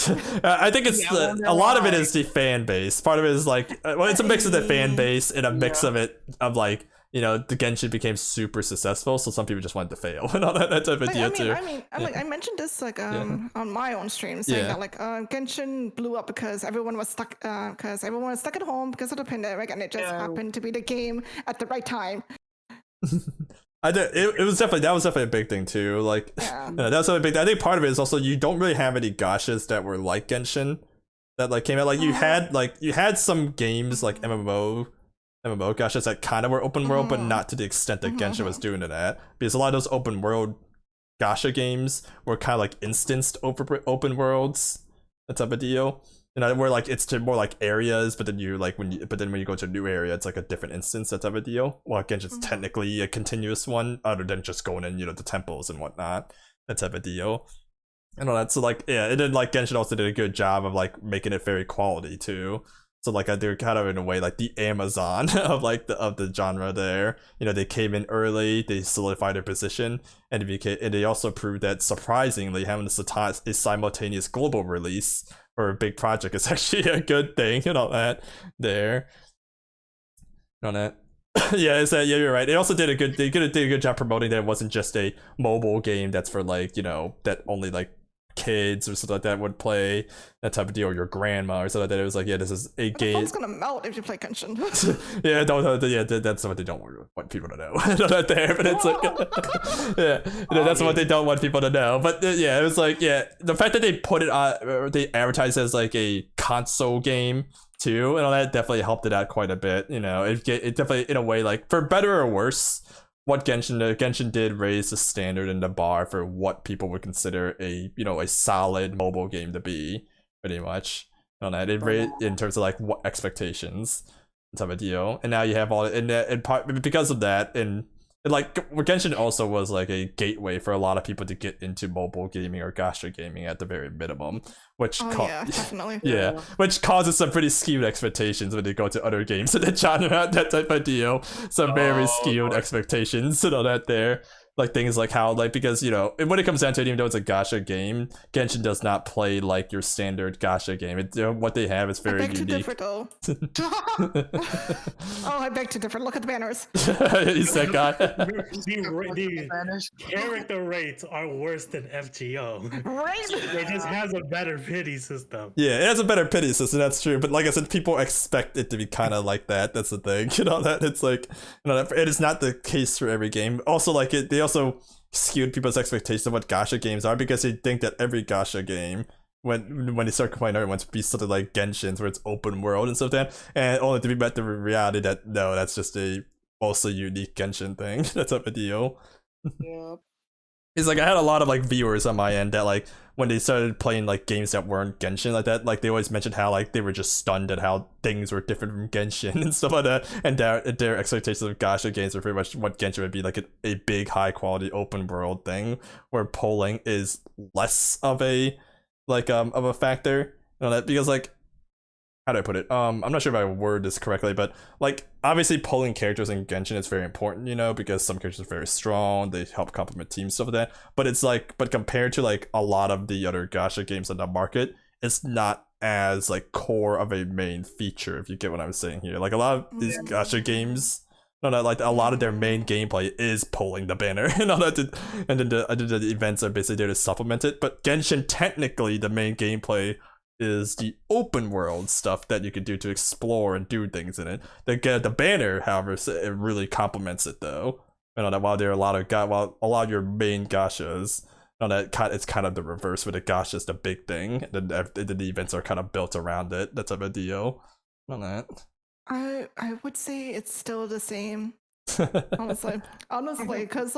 I think it's a lot of it is the fan base. Part of it is like, well, it's a mix of the fan base and a mix of it of like, the Genshin became super successful, so some people just wanted to fail and all that type of deal too. I mentioned this like on my own stream, saying that like Genshin blew up because everyone was stuck at home because of the pandemic, and it just happened to be the game at the right time. It was definitely a big thing too. Like that's a big. I think part of it is also you don't really have any gachas that were like Genshin that like came out. Like you had some games like MMO gachas that kind of were open world, but not to the extent that Genshin was doing it at. Because a lot of those open world gacha games were kind of like instanced open worlds, that type of deal. Where like it's more like areas, but then when you go to a new area, it's like a different instance, that type of deal. Well, Genshin's technically a continuous one, other than just going in, the temples and whatnot, that type of deal. And all that. So like, yeah, it did like Genshin also did a good job of like making it very quality too. So like they're kind of in a way like the Amazon of like the genre there. They came in early, they solidified their position, and they also proved that surprisingly having a simultaneous global release for a big project is actually a good thing and all that there. On that. Yeah, you're right. They also did a good job promoting that it wasn't just a mobile game that's for like, that only like kids or something like that would play, that type of deal, or your grandma or something like that. It was like, this is a game. It's gonna melt if you play Genshin. That's what they don't want people to know. Not there, but it's like, that's what they don't want people to know. But it was like, the fact that they put it on, they advertised it as like a console game too, and all that definitely helped it out quite a bit. It definitely, in a way, like for better or worse, what Genshin did raise the standard and the bar for what people would consider a solid mobile game to be, pretty much. It raised in terms of like what expectations type of deal, and now you have all and part because of that, and like Genshin also was like a gateway for a lot of people to get into mobile gaming or gacha gaming at the very minimum, which definitely. Which causes some pretty skewed expectations when they go to other games in the genre, that type of deal. Some very skewed expectations and all that there. Like things like how, like, because when it comes down to it, even though it's a gacha game, Genshin does not play like your standard gacha game. What they have is very unique. Oh, I beg to differ. Look at the banners. He's that guy. The character rates are worse than FGO. Right? It just has a better pity system. Yeah, it has a better pity system, that's true. But like I said, people expect it to be kind of like that. That's the thing. That it's like, it is not the case for every game. Also, like they also skewed people's expectations of what gacha games are, because they think that every gacha game, when they start complaining, everyone wants to be something like Genshin's, where it's open world and stuff like that, and only to be met the reality that no, that's just a mostly unique Genshin thing. That's up a deal. Yeah. It's like I had a lot of like viewers on my end that like when they started playing like games that weren't Genshin like that, like they always mentioned how like they were just stunned at how things were different from Genshin and stuff like that, and their expectations of gacha games were pretty much what Genshin would be, like a big high quality open world thing where polling is less of a factor, because like, how do I put it? I'm not sure if I word this correctly, but like obviously pulling characters in Genshin is very important, because some characters are very strong, they help complement teams, stuff like that. But it's like, compared to like a lot of the other gacha games on the market, it's not as like core of a main feature, if you get what I'm saying here. Like a lot of these gacha games, No, no, like a lot of their main gameplay is pulling the banner, and all that, and then the events are basically there to supplement it. But Genshin, technically, the main gameplay is the open world stuff that you can do to explore and do things in it. The banner, however, it really complements it though. You know that while there are a lot of your main gachas, you know that it's kind of the reverse, where the gacha is the big thing, and then the events are kind of built around it. That's a deal on that. I would say it's still the same. honestly, because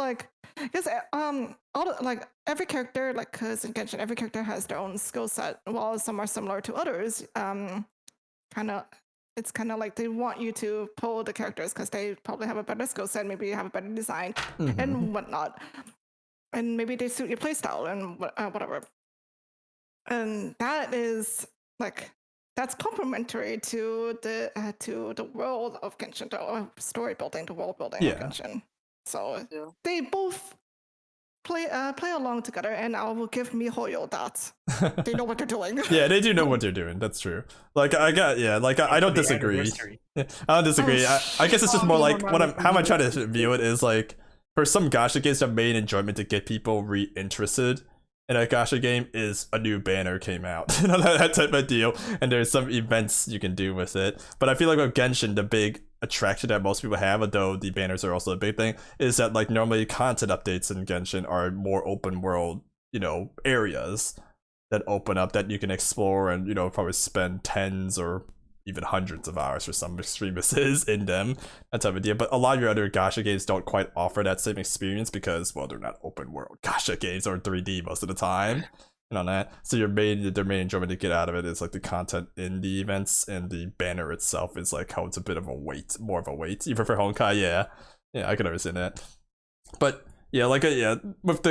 every character, like, because in Genshin, every character has their own skill set. While some are similar to others, it's kind of like they want you to pull the characters because they probably have a better skill set, maybe have a better design and whatnot, and maybe they suit your playstyle and whatever. And that is like, that's complementary to the world of Genshin, the story building, the world building of Genshin. So they both play along together, and I will give MiHoYo that. They know what they're doing. Yeah, they do know what they're doing. That's true. Like I don't disagree. I don't disagree. I guess it's just more like how am I trying to view it is like, for some gacha games, the main enjoyment to get people re-interested in a gacha game is a new banner came out, you know, that type of deal, and there's some events you can do with it. But I feel like with Genshin, the big attraction that most people have, although the banners are also a big thing, is that like normally content updates in Genshin are more open world, you know, areas that open up that you can explore and, you know, probably spend tens or even hundreds of hours for some extremists in them, that type of deal. But a lot of your other gacha games don't quite offer that same experience because, well, they're not open world gacha games or 3D most of the time, and on that. So their main enjoyment to get out of it is like the content in the events, and the banner itself is like how it's a bit of a weight, more of a weight. Even for Honkai, yeah, I can understand that. But yeah, like but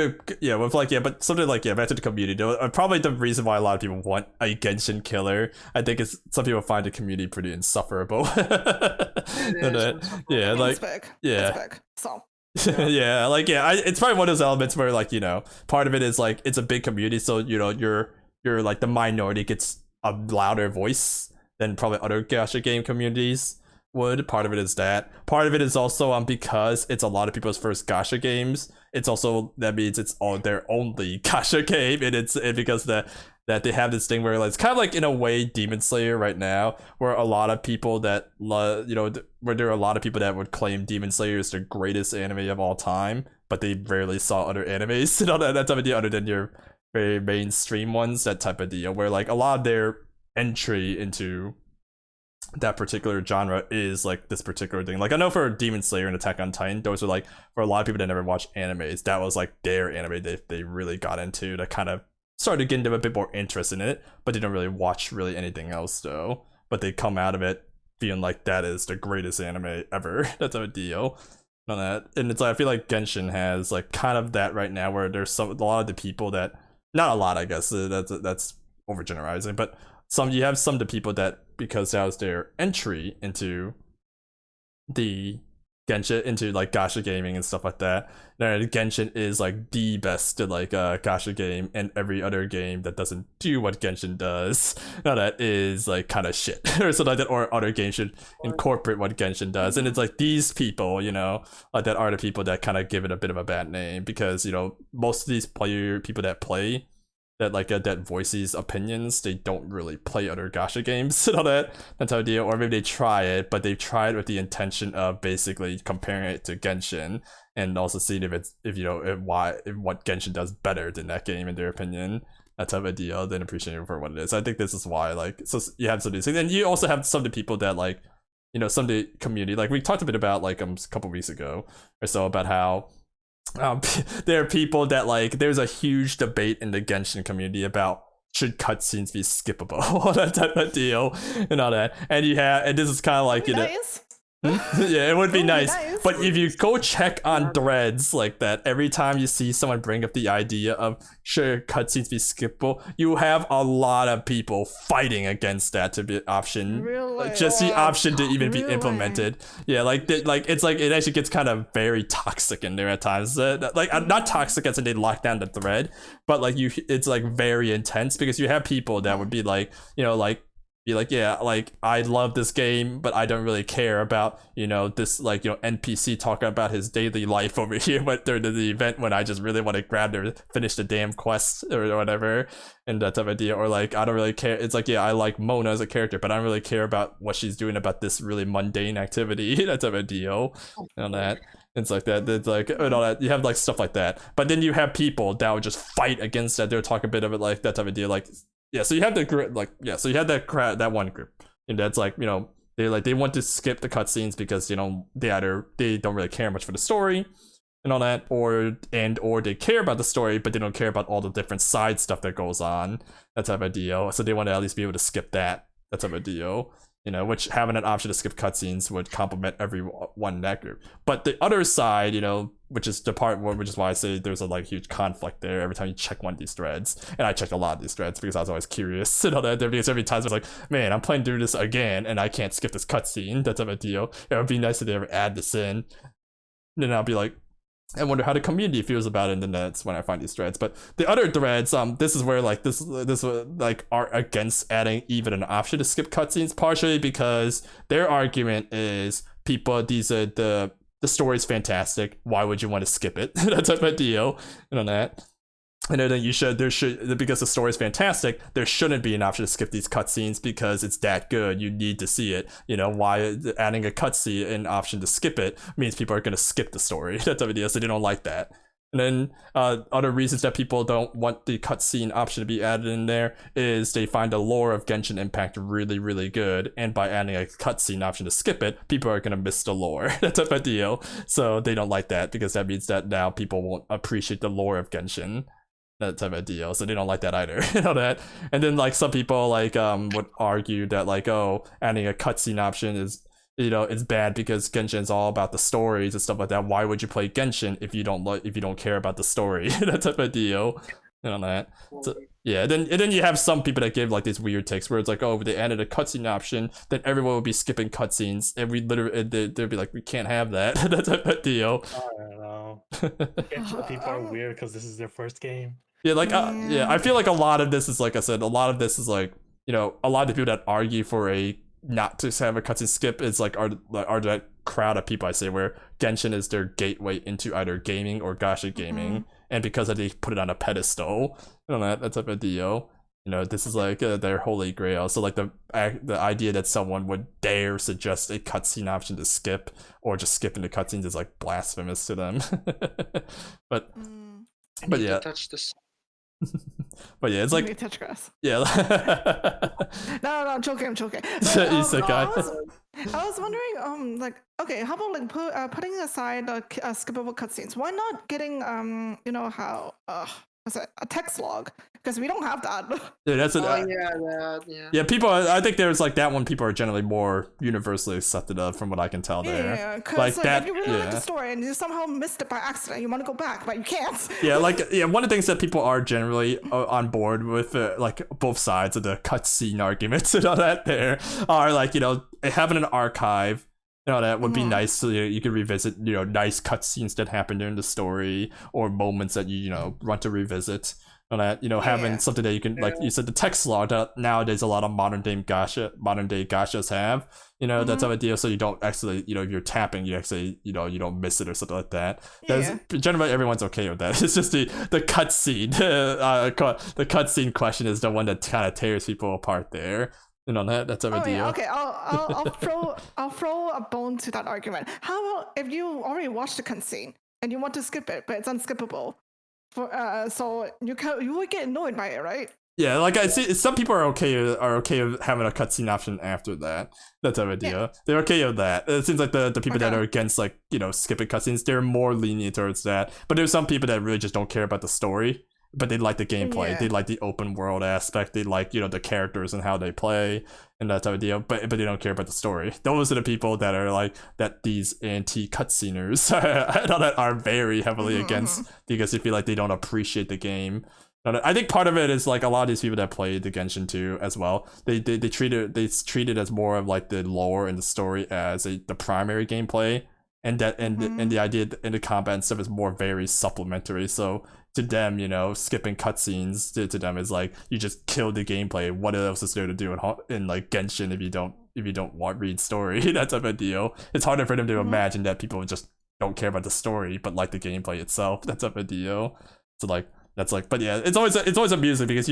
something like back to the community though. Probably the reason why a lot of people want a Genshin killer, I think, is some people find the community pretty insufferable. It's probably one of those elements where, like, you know, part of it is like it's a big community, so, you know, you're like the minority gets a louder voice than probably other gacha game communities would. Part of it is that. Part of it is also because it's a lot of people's first gacha games. It's also, that means it's all their only gacha game, and because that they have this thing where, like, it's kind of like in a way Demon Slayer right now, where a lot of people that where there are a lot of people that would claim Demon Slayer is the greatest anime of all time, but they rarely saw other animes, you know, that type of deal, other than your very mainstream ones, that type of deal, where like a lot of their entry into that particular genre is like this particular thing. Like, I know for Demon Slayer and Attack on Titan, those are like, for a lot of people that never watch animes, that was like their anime they really got into, to kind of started getting a bit more interest in it, but they don't really watch anything else though. But they come out of it feeling like that is the greatest anime ever. That's a deal on that. And it's like, I feel like Genshin has like kind of that right now, where there's a lot of the people that, not a lot, I guess, that's overgeneralizing, but you have some of the people that, because that was their entry into the Genshin, into like gacha gaming and stuff like that, Genshin is like the best like gacha game, and every other game that doesn't do what Genshin does, now that is like kind of shit or something like that, or other games should incorporate what Genshin does. And it's like these people, you know, like that are the people that kind of give it a bit of a bad name, because, you know, most of these people that play that like that voices opinions, they don't really play other gacha games and all that. That's how deal. Or maybe they try it, but they try it with the intention of basically comparing it to Genshin, and also seeing if what Genshin does better than that game in their opinion. That type of deal, then appreciate it for what it is. I think this is why, like, so you have some of these things, and you also have some of the people that, like, you know, some of the community, like we talked a bit about like a couple weeks ago or so, about how there are people that, like, there's a huge debate in the Genshin community about should cutscenes be skippable, that type of deal, and all that. And this is kind of like, you know, yeah, it would be nice. But if you go check on threads like that, every time you see someone bring up the idea of should cutscenes be skippable, you have a lot of people fighting against that to be an option. Really? Like, just the option to even be implemented. Yeah, it's like it actually gets kind of very toxic in there at times. Like, not toxic as in they lock down the thread, but like it's like very intense, because you have people that would be like, you know, like, be like, yeah, like I love this game, but I don't really care about, you know, this like, you know, NPC talking about his daily life over here during the event when I just really want to grab or finish the damn quest or whatever, and that type of deal. Or like I don't really care. It's like, yeah, I like Mona as a character, but I don't really care about what she's doing about this really mundane activity. That type of deal. And that. It's like that. It's like and all that. You have like stuff like that, but then you have people that would just fight against that. They're talking a bit of it like that type of deal. Like, yeah. So you have the group, like, yeah. So you have that that one group, and that's like, you know, they want to skip the cutscenes because, you know, they don't really care much for the story and all that, or they care about the story, but they don't care about all the different side stuff that goes on. That type of deal. So they want to at least be able to skip that type of deal. You know, which having an option to skip cutscenes would complement everyone in that group. But the other side, you know, which is the part where, which is why I say there's a like huge conflict there every time you check one of these threads. And I checked a lot of these threads because I was always curious and all that. Because every time I was like, man, I'm playing through this again and I can't skip this cutscene. That type of deal. It would be nice if they ever add this in. And then I'll be like, I wonder how the community feels about it, and then that's when I find these threads. But the other threads, this is where like this like are against adding even an option to skip cutscenes, partially because their argument is these are the story's fantastic. Why would you want to skip it? That type of deal, and on that. And then because the story is fantastic, there shouldn't be an option to skip these cutscenes because it's that good. You need to see it. You know, why adding a cutscene an option to skip it means people are going to skip the story. That type of deal, so they don't like that. And then other reasons that people don't want the cutscene option to be added in there is they find the lore of Genshin Impact really, really good. And by adding a cutscene option to skip it, people are going to miss the lore. That type of deal. So they don't like that because that means that now people won't appreciate the lore of Genshin. That type of deal, so they don't like that either. You know that. And then like some people like would argue that like, oh, adding a cutscene option is, you know, it's bad because Genshin is all about the stories and stuff like that. Why would you play Genshin if you don't care about the story? That type of deal. You know that. So, yeah, and then you have some people that give like these weird takes where it's like, oh, if they added a cutscene option, then everyone would be skipping cutscenes, and we literally they'd be like, we can't have that. That type of deal. I don't know. People are weird because this is their first game. Yeah, like yeah, I feel like a lot of this is, like I said, a lot of this is like, you know, a lot of the people that argue for a not to have a cutscene skip is like are that crowd of people I say where Genshin is their gateway into either gaming or gacha gaming, and because they put it on a pedestal, you know, that type of deal. You know, this is like their holy grail. So like the idea that someone would dare suggest a cutscene option to skip or just skip into cutscenes is like blasphemous to them. but yeah. Touch this. But yeah, it's like touch grass. Yeah. no, I'm joking. Isekai. I was wondering, like, okay, how about like putting aside skippable cutscenes? Why not getting you know how what's it, a text log? Because we don't have that. Yeah, that's yeah. People, I think there's like that one. People are generally more universally accepted of, from what I can tell. There, yeah, because like that, if you really like the story and you somehow missed it by accident, you want to go back, but you can't. Yeah, like one of the things that people are generally on board with, like both sides of the cutscene arguments and all that, there are like, you know, having an archive. You know, that would be nice. So you could revisit, you know, nice cutscenes that happened during the story or moments that you know want to revisit. On that, you know, having something that you can, like you said, the text log that nowadays a lot of modern day gachas have, you know, that type of deal. So you don't actually, you know, if you're tapping, you actually, you know, you don't miss it or something like that. Generally everyone's okay with that. It's just the cutscene, the cutscene question is the one that kind of tears people apart there. You know, that type of deal. Yeah, okay, I'll throw a bone to that argument. How about if you already watched the cutscene and you want to skip it, but it's unskippable? So you would get annoyed by it, right? Yeah, like I see, some people are okay with having a cutscene option after that. That type of deal. Yeah. They're okay with that. It seems like the people that are against, like, you know, skipping cutscenes, they're more lenient towards that. But there's some people that really just don't care about the story, but they like the gameplay. Yeah. They like the open world aspect. They like, you know, the characters and how they play and that type of deal. But they don't care about the story. Those are the people that are like that. These anti-cutsceners that are very heavily against, because they feel like they don't appreciate the game. I think part of it is like a lot of these people that played the Genshin 2 as well. They treat it as more of like the lore and the story as the primary gameplay, and that and the idea and the combat and stuff is more very supplementary. So to them, you know, skipping cutscenes to them is like you just killed the gameplay. What else is there to do in like Genshin if you don't want read story? That type of deal. It's harder for them to imagine that people just don't care about the story but like the gameplay itself. That type of deal. So like that's like, but yeah, it's always amusing because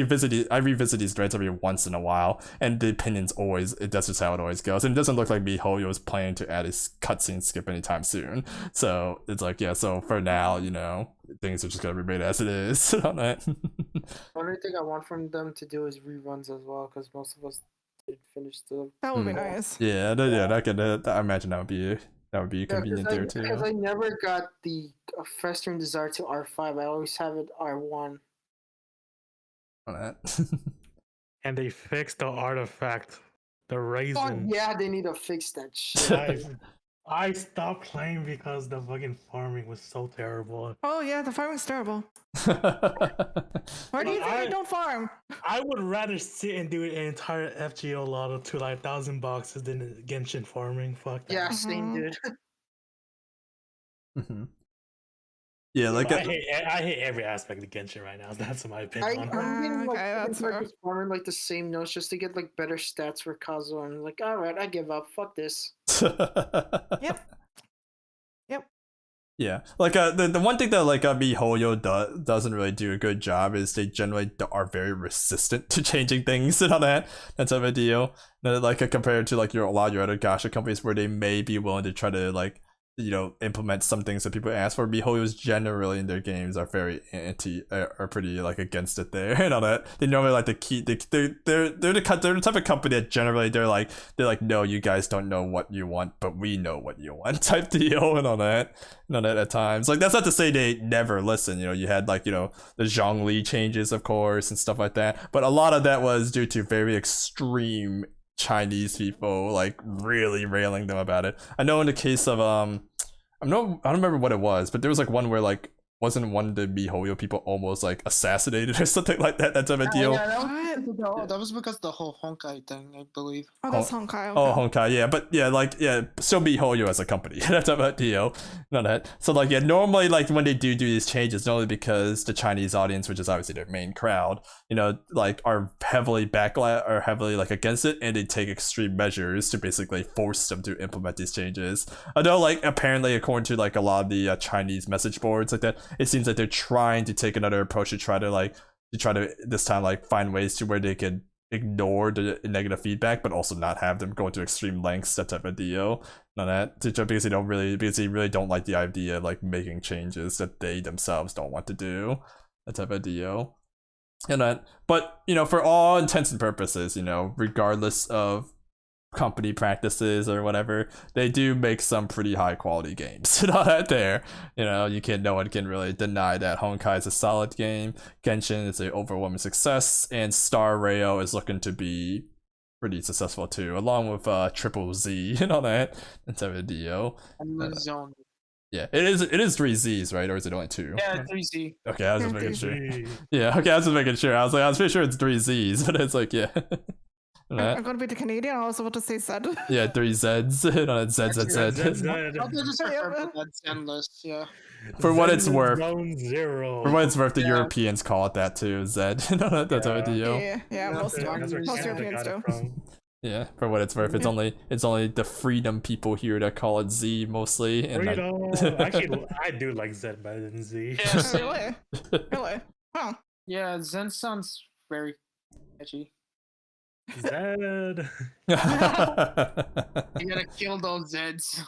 I revisit these threads every once in a while, and the opinions that's just how it always goes. And it doesn't look like MiHoYo is planning to add a cutscene skip anytime soon. So it's like, yeah, so for now, you know, things are just gonna remain as it is on that. The only thing I want from them to do is reruns as well, because most of us did finish the. That would be nice. Yeah, I imagine that would be convenient there too. Because I never got the Festering Desire to R5. I always have it R1. On that. And they fixed the artifact, the Oh, raisin. yeah, they need to fix that shit. I stopped playing because the fucking farming was so terrible. Oh yeah, the farming's terrible. Why do you think I don't farm? I would rather sit and do an entire FGO lotto to like 1,000 boxes than Genshin farming. Fuck that. Yeah, same dude. Yeah, like I hate every aspect of Genshin right now. That's my opinion. I'm getting like, that's fair. just farming like the same notes just to get like better stats for Kazuo. And like, all right, I give up. Fuck this. Yep. Yeah, like the one thing that like MiHoYo doesn't really do a good job is they generally are very resistant to changing things and all that. That's type of deal. Like compared to like a lot of your other gacha companies where they may be willing to try to like, you know, implement some things that people ask for. MiHoYo's generally in their games are very are pretty like against it there and all that. They normally like to keep they're the type of company that generally they're like no, you guys don't know what you want, but we know what you want type deal and all that at times. Like that's not to say they never listen. You know, you had like, you know, the Zhongli changes of course and stuff like that, but a lot of that was due to very extreme Chinese people like really railing them about it. I know in the case of I don't remember what it was, but there was like one where like wasn't one of the MiHoYo people almost like assassinated or something like that type of deal. Yeah, that was because of the whole Honkai thing, I believe. Oh, that's Honkai. Okay. Oh, Honkai, yeah, but yeah, like yeah, still MiHoYo as a company. That's about deal. Not that. So like yeah, normally like when they do these changes, not only because the Chinese audience, which is obviously their main crowd, you know, like are heavily like against it, and they take extreme measures to basically force them to implement these changes. Although like apparently according to like a lot of the Chinese message boards like that, it seems like they're trying to take another approach to try to this time like find ways to where they can ignore the negative feedback but also not have them go to extreme lengths, that type of deal. Because they really don't like the idea of like making changes that they themselves don't want to do, that type of deal. But you know, for all intents and purposes, you know, regardless of company practices or whatever, they do make some pretty high quality games. Not there, you know, no one can really deny that. Honkai is a solid game, Genshin is an overwhelming success, and Star Rail is looking to be pretty successful too, along with Triple Z and all that type of deal. Zone. Yeah, it is 3 Z's, right? Or is it only 2? Yeah, 3Z. Okay, I was just making sure. Yeah, okay, I was just making sure. I was pretty sure it's 3 Z's, but it's like, yeah. I'm gonna be the Canadian. I was about to say Z. Yeah, 3 Z's. No, Z. I'll just refer to that Zen list, yeah. For what it's worth. Zone 0. For what it's worth, the Europeans call it that too, Z. That's how they do. Yeah, most Europeans do. Yeah, for what it's worth, it's only the freedom people here that call it Z mostly. And Actually, I do like Z better than Z. Yeah, really? Huh. Yeah, Zen sounds very catchy. Zed. You gotta kill those Zeds.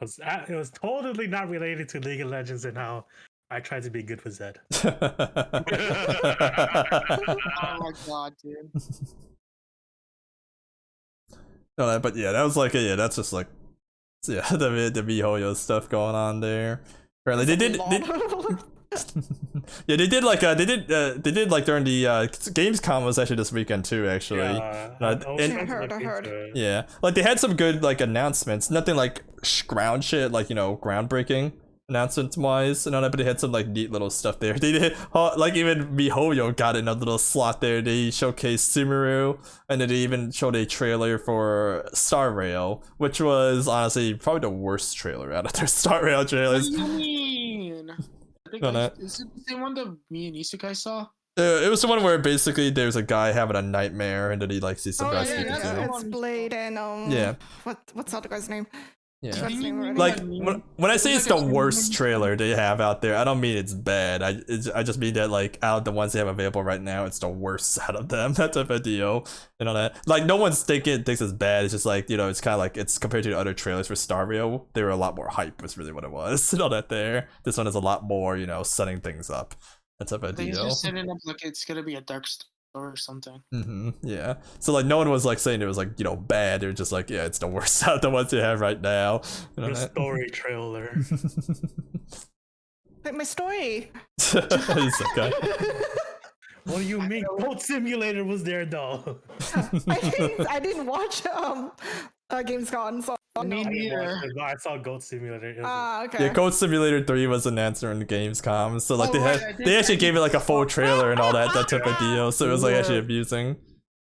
It was totally not related to League of Legends and how I tried to be good with Zed. Oh my god, dude. No, but yeah, that was like that's just like the MiHoYo stuff going on there. Apparently they did. Yeah, they did like during the Gamescom was actually this weekend too, actually. Yeah, I heard. Yeah, like they had some good like announcements, nothing like groundbreaking, announcement wise and all that, but they had some like neat little stuff there. They did like even MiHoYo got in a little slot there. They showcased Sumeru, and then they even showed a trailer for Star Rail, which was honestly probably the worst trailer out of their Star Rail trailers. What do you mean? I think is it the same one that me and Isekai saw? It was the one where basically there's a guy having a nightmare and then he like sees some guys speaking to him. It's Blade and Yeah. What's the other guy's name? Yeah. What's his name already? Like when I say it's the worst trailer they have out there, I don't mean it's bad. I just mean that like out of the ones they have available right now, it's the worst out of them. That type of deal. You know that like no one's thinks it's bad. It's just like, you know, it's kind of like it's compared to the other trailers for Star Rail, they were a lot more hype. Was really what it was. You know that there. This one is a lot more, you know, setting things up. That type of deal. They're just setting up like it's gonna be a dark story or something. Yeah. So like no one was like saying it was like, you know, bad. They're just like, yeah, it's the worst out of the ones you have right now. You know The story trailer. But my story. Isekai. What do you mean? Goat Simulator was there, though. I didn't watch Gamescom, so Me neither. I saw Goat Simulator. okay. Yeah, Goat Simulator 3 was an answer in the Gamescom. So like Oh, right, I did they actually that. gave it like a full trailer and all that type of deal. So it was like actually amusing.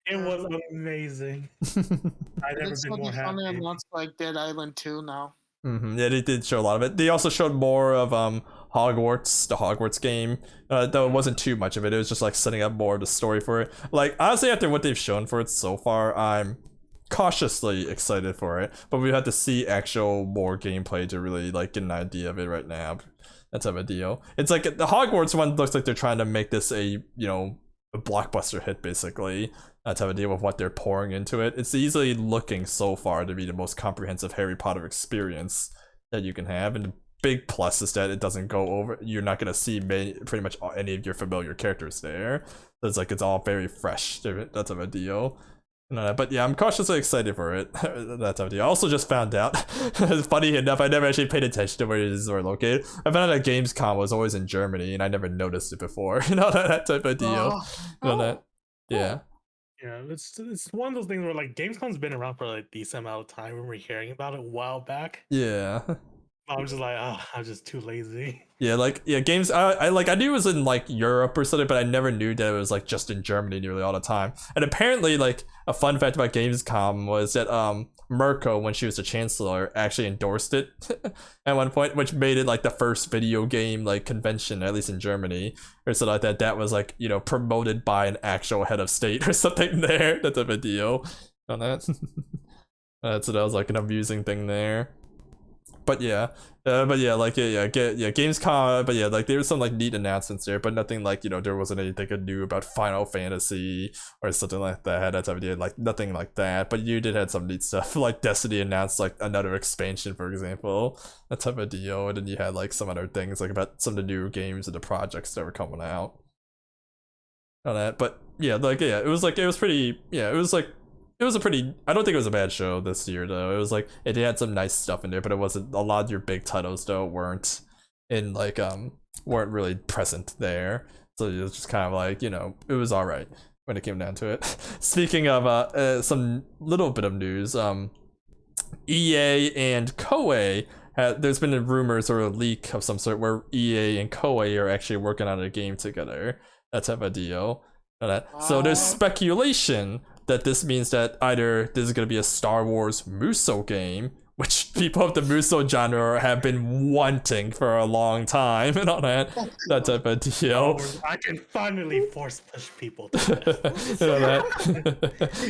It was amazing. I've never It's been more finally happy. announced like Dead Island 2 now. Yeah, they did show a lot of it. They also showed more of Hogwarts, the Hogwarts game. Though it wasn't too much of it. It was just like setting up more of the story for it. Like honestly, after what they've shown for it so far, I'm cautiously excited for it. But we have to see actual more gameplay to really like get an idea of it right now. That type of deal. It's like the Hogwarts one looks like they're trying to make this a, you know, a blockbuster hit basically. That type of deal with what they're pouring into it. It's easily looking so far to be the most comprehensive Harry Potter experience that you can have, and the big plus is that it doesn't go over. You're not gonna see pretty much any of your familiar characters there. So it's like it's all very fresh. That type of deal. But yeah, I'm cautiously excited for it. That type of deal. I also just found out, funny enough, I never actually paid attention to where these were located. I found out that Gamescom was always in Germany, and I never noticed it before. You know, that type of deal. Yeah. Yeah, it's one of those things where like Gamescom's been around for like a decent amount of time. When we're hearing about it a while back, Yeah. I was just like, oh, I'm just too lazy. Yeah, like games. I knew it was in like Europe or something, but I never knew that it was like just in Germany nearly all the time. And apparently, like a fun fact about Gamescom was that Merkel, when she was the chancellor, actually endorsed it at one point, which made it like the first video game like convention, at least in Germany or something like that. That was like, you know, promoted by an actual head of state or something there. That's a big deal on that. So that was like an amusing thing there. But yeah, Gamescom. But yeah, like there was some like neat announcements there, but nothing like, you know, there wasn't anything new about Final Fantasy or something like that. That type of deal, like nothing like that. But you did have some neat stuff, like Destiny announced like another expansion, for example, that type of deal. And then you had like some other things like about some of the new games and the projects that were coming out. On that, but yeah, like yeah, it was pretty. Yeah, it was a pretty. I don't think it was a bad show this year though. It was like it had some nice stuff in there, but it wasn't a lot of your big titles though weren't weren't really present there. So it was just kind of like, you know, it was all right when it came down to it. Speaking of some little bit of news, EA and Koei. There's been rumors or a leak of some sort where EA and Koei are actually working on a game together. That type of deal. So there's speculation that this means that either this is going to be a Star Wars Muso game, which people of the Muso genre have been wanting for a long time, and all that type of deal. I can finally force push people to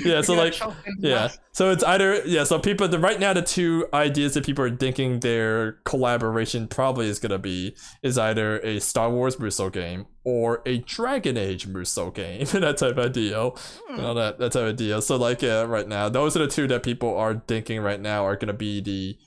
yeah, so like, yeah, so it's either, yeah, so people, right now the two ideas that people are thinking their collaboration probably is gonna be is either a Star Wars Muso game or a Dragon Age Muso game. That type of deal. That type of deal. So like, yeah, right now those are the two that people are thinking right now are gonna be the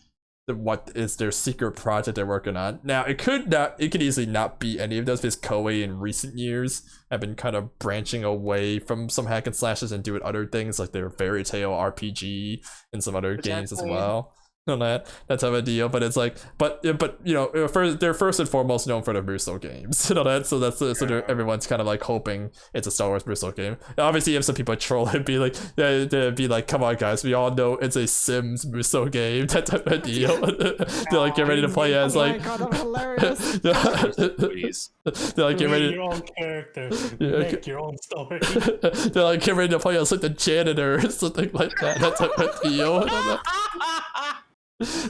what is their secret project they're working on. Now it could easily not be any of those, because Koei in recent years have been kind of branching away from some hack and slashes and doing other things like their Fairy Tail RPG and some other games as well. on that type of deal. But it's like, but you know, they're first and foremost known for the Muso games, you know that. So that's so everyone's kind of like hoping it's a Star Wars Muso game. Obviously, you have some people troll and be like, they'd be like, come on guys, we all know it's a Sims Muso game, that type of deal. They're like, get ready to play as like, God, I'm hilarious. Please. they're like, get ready. Your own character, make your own story. They're like, get ready to play as like the janitor or something like that. That type of deal.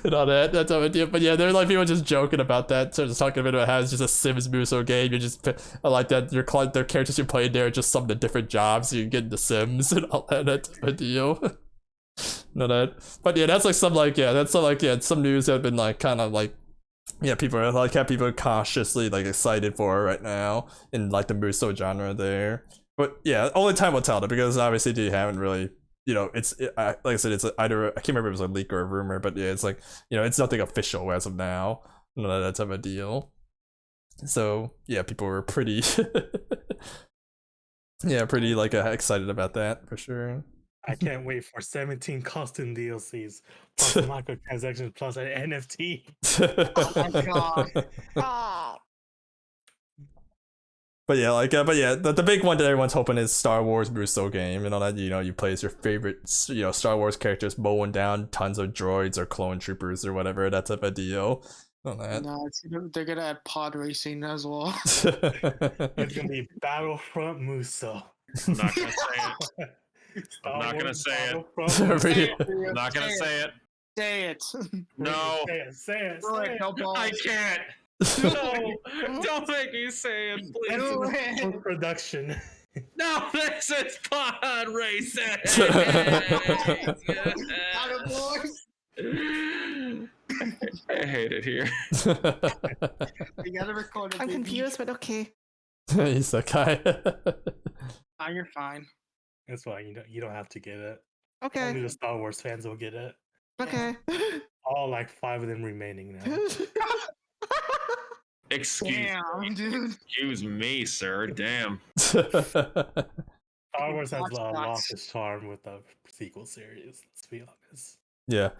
And all that type of deal. But yeah, they're like people just joking about that. So just talking about how it's just a Sims Muso game. You just like that their characters you play there are just some of the different jobs so you can get into Sims and all that type of deal. No, that. But yeah, that's like some like that's some like some news that have been like kind of like people are like have people cautiously like excited for right now in like the Muso genre there. But yeah, only time will tell though, because obviously they haven't really, you know, like I said, it's either I can't remember if it was a leak or a rumor, but yeah, it's like, you know, it's nothing official as of now, you know, that type of deal. So yeah, people were pretty pretty like excited about that for sure. I can't wait for 17 costume DLCs plus microtransactions plus an NFT. Oh my god. Oh. But yeah, like, the big one that everyone's hoping is Star Wars Muso game, and all that. You know, you play as your favorite, you know, Star Wars characters, mowing down tons of droids or clone troopers or whatever. That type of deal. On that. No, they're gonna add pod racing as well. It's gonna be Battlefront Muso. I'm not gonna say it. I'm not gonna say it. I'm not gonna say it. Say it. No. Say it. I can't. No, don't make me say it, please. Production. No, this is pod racing. I hate it here. You gotta record it. I'm confused, but okay. Isekai. Oh, you're fine. That's why you don't have to get it. Okay. Only the Star Wars fans will get it. Okay. All like 5 of them remaining now. Excuse me, sir. Damn. Star Wars has lost its charm with the sequel series. Let's be honest. Yeah,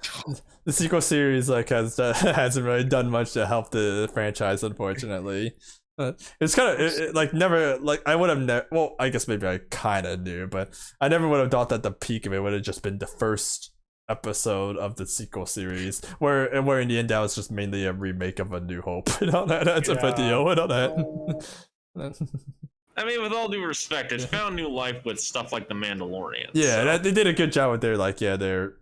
the sequel series like hasn't really done much to help the franchise, unfortunately. It's kind of like never like I would have never. Well, I guess maybe I kind of knew, but I never would have thought that the peak of it would have just been the first episode of the sequel series, where in the end that was just mainly a remake of A New Hope and all that. That's a video and all that. I mean, with all due respect, it found new life with stuff like The Mandalorian. Yeah, they did a good job with their like they're.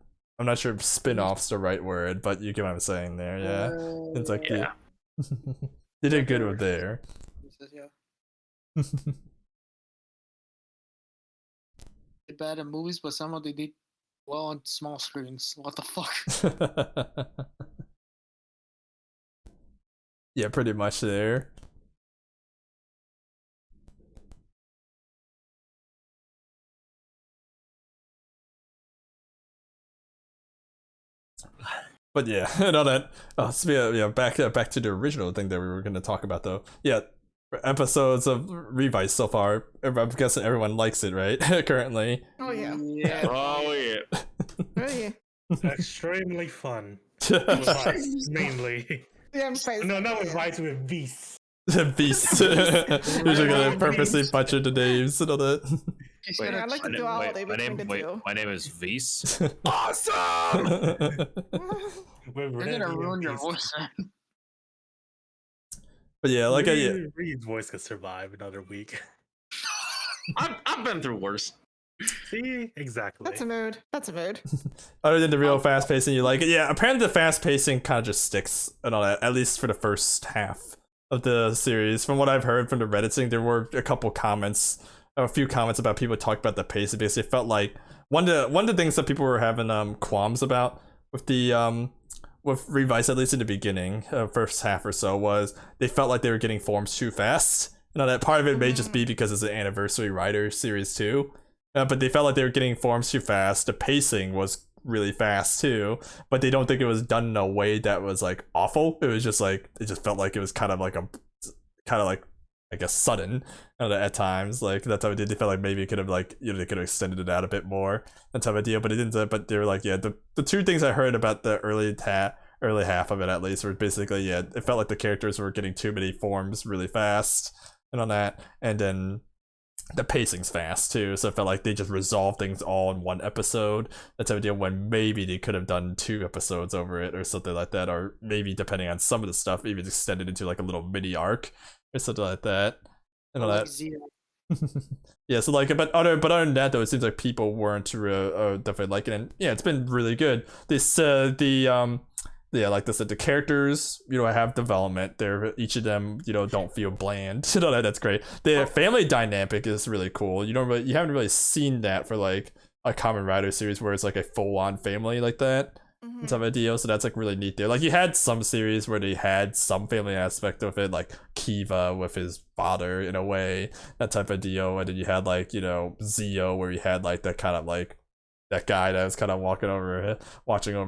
I'm not sure if spin-off's the right word, but you get what I'm saying there. Yeah, it's like they did good with there. They bad in movies, but somehow they did well on small screens. What the fuck? Yeah, pretty much there. But yeah, and all that. Back to the original thing that we were going to talk about, though. Yeah, episodes of Revice so far. I'm guessing everyone likes it, right? Currently. Oh yeah. Yeah. Oh yeah. Oh yeah. Extremely fun. With mainly. Yeah, I'm fine. No, not with Vice, with Beast. Beast. You're gonna purposely butcher the names and all that. Wait, I like to do all day between the two. my name is Vice. Awesome! You're gonna ruin your voice. But yeah, like Reed's voice could survive another week. I've been through worse. See, exactly. That's a mood. That's a mood. Other than the real fast pacing, you like it. Yeah, apparently the fast pacing kind of just sticks and all that. At least for the first half of the series. From what I've heard from the Redditing, there were a few comments about people talking about the pace. It basically felt like one of the things that people were having qualms about with the with Revice, at least in the beginning, first half or so, was they felt like they were getting forms too fast. You know, that part of it may just be because it's an anniversary Rider series too. But they felt like they were getting forms too fast. The pacing was really fast too, but they don't think it was done in a way that was like awful. It was just like it just felt like it was kind of like I guess sudden at times. Like that type of deal. They felt like maybe it could have like they could have extended it out a bit more, that type of deal. But it didn't. But they were like, the two things I heard about the early half of it at least were basically it felt like the characters were getting too many forms really fast and on that, and then the pacing's fast too, so it felt like they just resolved things all in one episode. That's idea when maybe they could have done 2 episodes over it or something like that, or maybe depending on some of the stuff, even extended into like a little mini arc or something like that. And all that. Yeah, so like, but other than that though, it seems like people weren't definitely liking it. And yeah, it's been really good. This like I said, the characters, have development. They're each of them, don't feel bland. That's great. The family dynamic is really cool. You haven't really seen that for like a Kamen Rider series where it's like a full-on family like that. Type of deal. So that's like really neat there. Like you had some series where they had some family aspect of it, like Kiva with his father in a way, that type of deal. And then you had like, Zio where you had like that kind of like that guy that was kind of watching over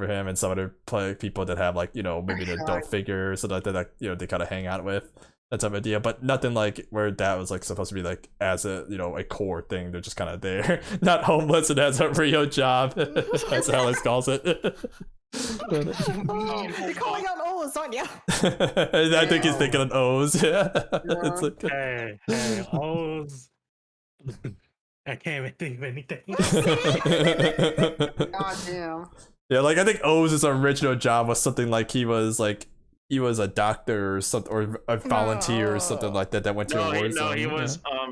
him, and some other people that have like maybe an adult figure, so that they kind of hang out with, that type of idea. But nothing like where that was like supposed to be like as a a core thing. They're just kind of there, not homeless and has a real job. That's how Alex calls it. You're calling out O's, aren't you? I think he's thinking of O's. Yeah. It's like, hey, O's. I can't even think of anything. God damn. Yeah, like I think O's original job was something like he was a doctor or something, or a volunteer or something like that went to a war zone.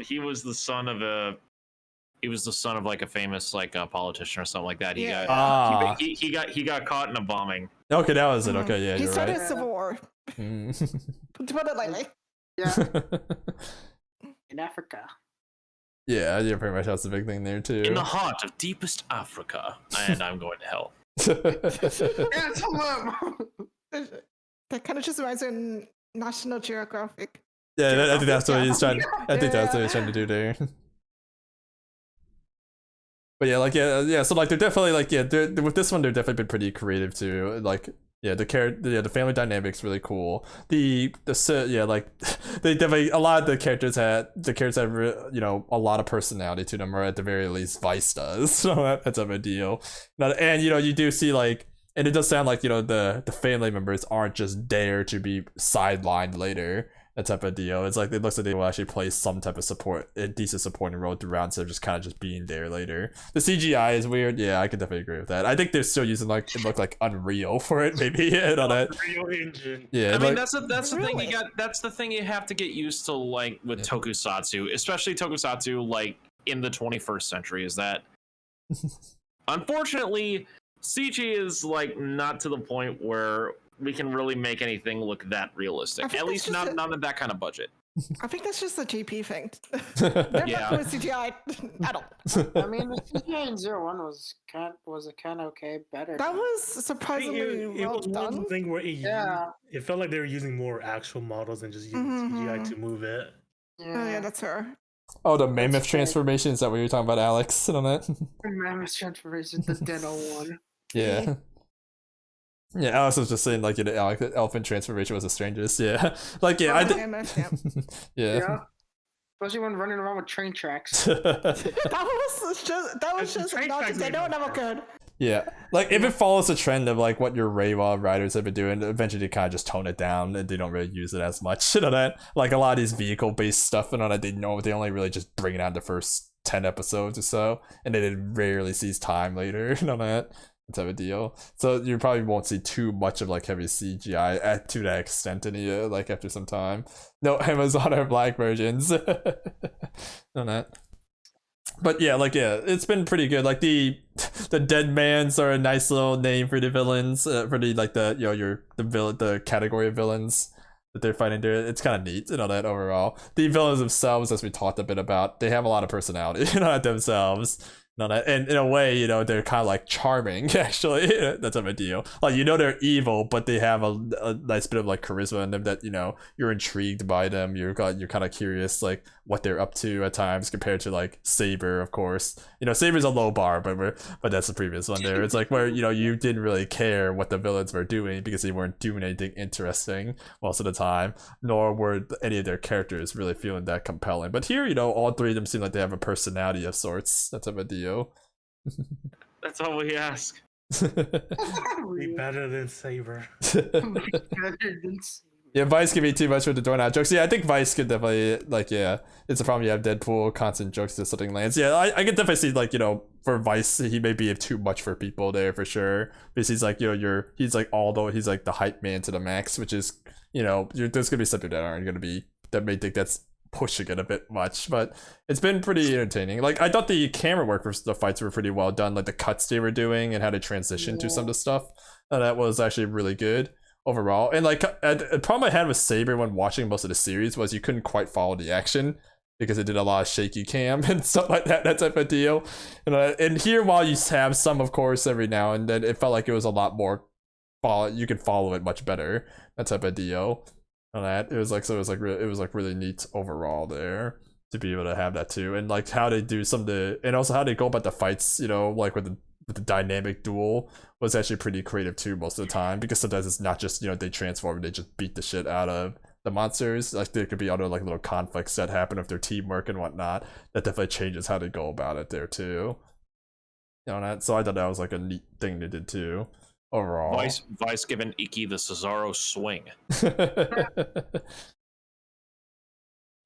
He was the son of like a famous like politician or something like that. He got caught in a bombing. Okay, that was it. Okay, yeah, he you're started right. a civil war. To put it lightly. Yeah. In Africa. Yeah, pretty much that's the big thing there too. In the heart of deepest Africa, and I'm going to hell. Yeah, That kind of just reminds me of National Geographic. Yeah, I think that's what he's trying. I think that's what he's trying to do there. But yeah, so like they're definitely like with this one they're definitely been pretty creative too. Like the family dynamics really cool. They definitely a lot of the characters have a lot of personality to them, or at the very least Vice does. So that's a deal. And you do see like, and it does sound like the family members aren't just there to be sidelined later, that type of deal. It's like it looks like they will actually play some type of a decent supporting role throughout, instead of just kind of just being there later. The CGI is weird. Yeah, I could definitely agree with that. I think they're still using like it looked like Unreal for it, maybe. On that. Unreal Engine. Yeah, I mean like, that's the thing you got. That's the thing you have to get used to, like with Tokusatsu, especially Tokusatsu like in the 21st century, is that unfortunately CG is like not to the point where we can really make anything look that realistic. At least not at that kind of budget. I think that's just a GP thing. Yeah. With CGI at all. I mean, the CGI in 01 was kind of okay, better. That was surprisingly It well was one done. thing where it felt like they were using more actual models and just using CGI to move it. Oh yeah, that's her. Oh, the mammoth transformation, is that what you were talking about, Alex? On that? Mammoth transformation, the Deno one. Yeah. Yeah, Alex was just saying like the elephant transformation was the strangest. Yeah, like yeah, yeah. Especially when running around with train tracks. That was just not they don't never good. Yeah, like if it follows the trend of like what your Reiwa writers have been doing, eventually they kind of just tone it down and they don't really use it as much. That like a lot of these vehicle based stuff and all that, they only really just bring it out the first 10 episodes or so, and then it rarely sees time later. That type of deal. So you probably won't see too much of like heavy CGI to that extent like after some time. No Amazon or Black versions. On that. But yeah, it's been pretty good. Like the dead mans are a nice little name for the villains, for the like the category of villains that they're fighting there. It's kind of neat and all that overall. The villains themselves, as we talked a bit about, they have a lot of personality themselves. And in a way, they're kind of like charming, actually. That's a big deal. Like, they're evil, but they have a nice bit of like charisma in them that, you're intrigued by them. You're kind of curious, like, what they're up to at times compared to like Saber, of course. Saber's a low bar, but that's the previous one there. It's like where, you didn't really care what the villains were doing because they weren't doing anything interesting most of the time, nor were any of their characters really feeling that compelling. But here, all three of them seem like they have a personality of sorts. That's a big deal. That's all we ask. Be better than Saber. Yeah, Vice can be too much with the doorknob jokes. Yeah, I think Vice could definitely, like, yeah, it's a problem. You have Deadpool, constant jokes to something lands. Yeah, I could definitely see, like, for Vice, he may be too much for people there for sure. Because he's like, he's like Aldo, he's like the hype man to the max, which is, there's gonna be something that aren't gonna be, that may think that's pushing it a bit much, but it's been pretty entertaining. Like, I thought the camera work for the fights were pretty well done, like the cuts they were doing and how to transition to some of the stuff. That was actually really good overall. And like, the problem I had with Saber when watching most of the series was you couldn't quite follow the action because it did a lot of shaky cam and stuff like that type of deal. And here, while you have some, of course, every now and then, it felt like it was a lot more you could follow it much better, that type of deal. On that, it was like really neat overall there to be able to have that too. And like how they do some of the, and also how they go about the fights, like with the dynamic duel was actually pretty creative too most of the time, because sometimes it's not just, they transform and they just beat the shit out of the monsters. Like, there could be other like little conflicts that happen with their teamwork and whatnot that definitely changes how they go about it there too. So I thought that was like a neat thing they did too overall. Vice giving Iki the Cesaro swing.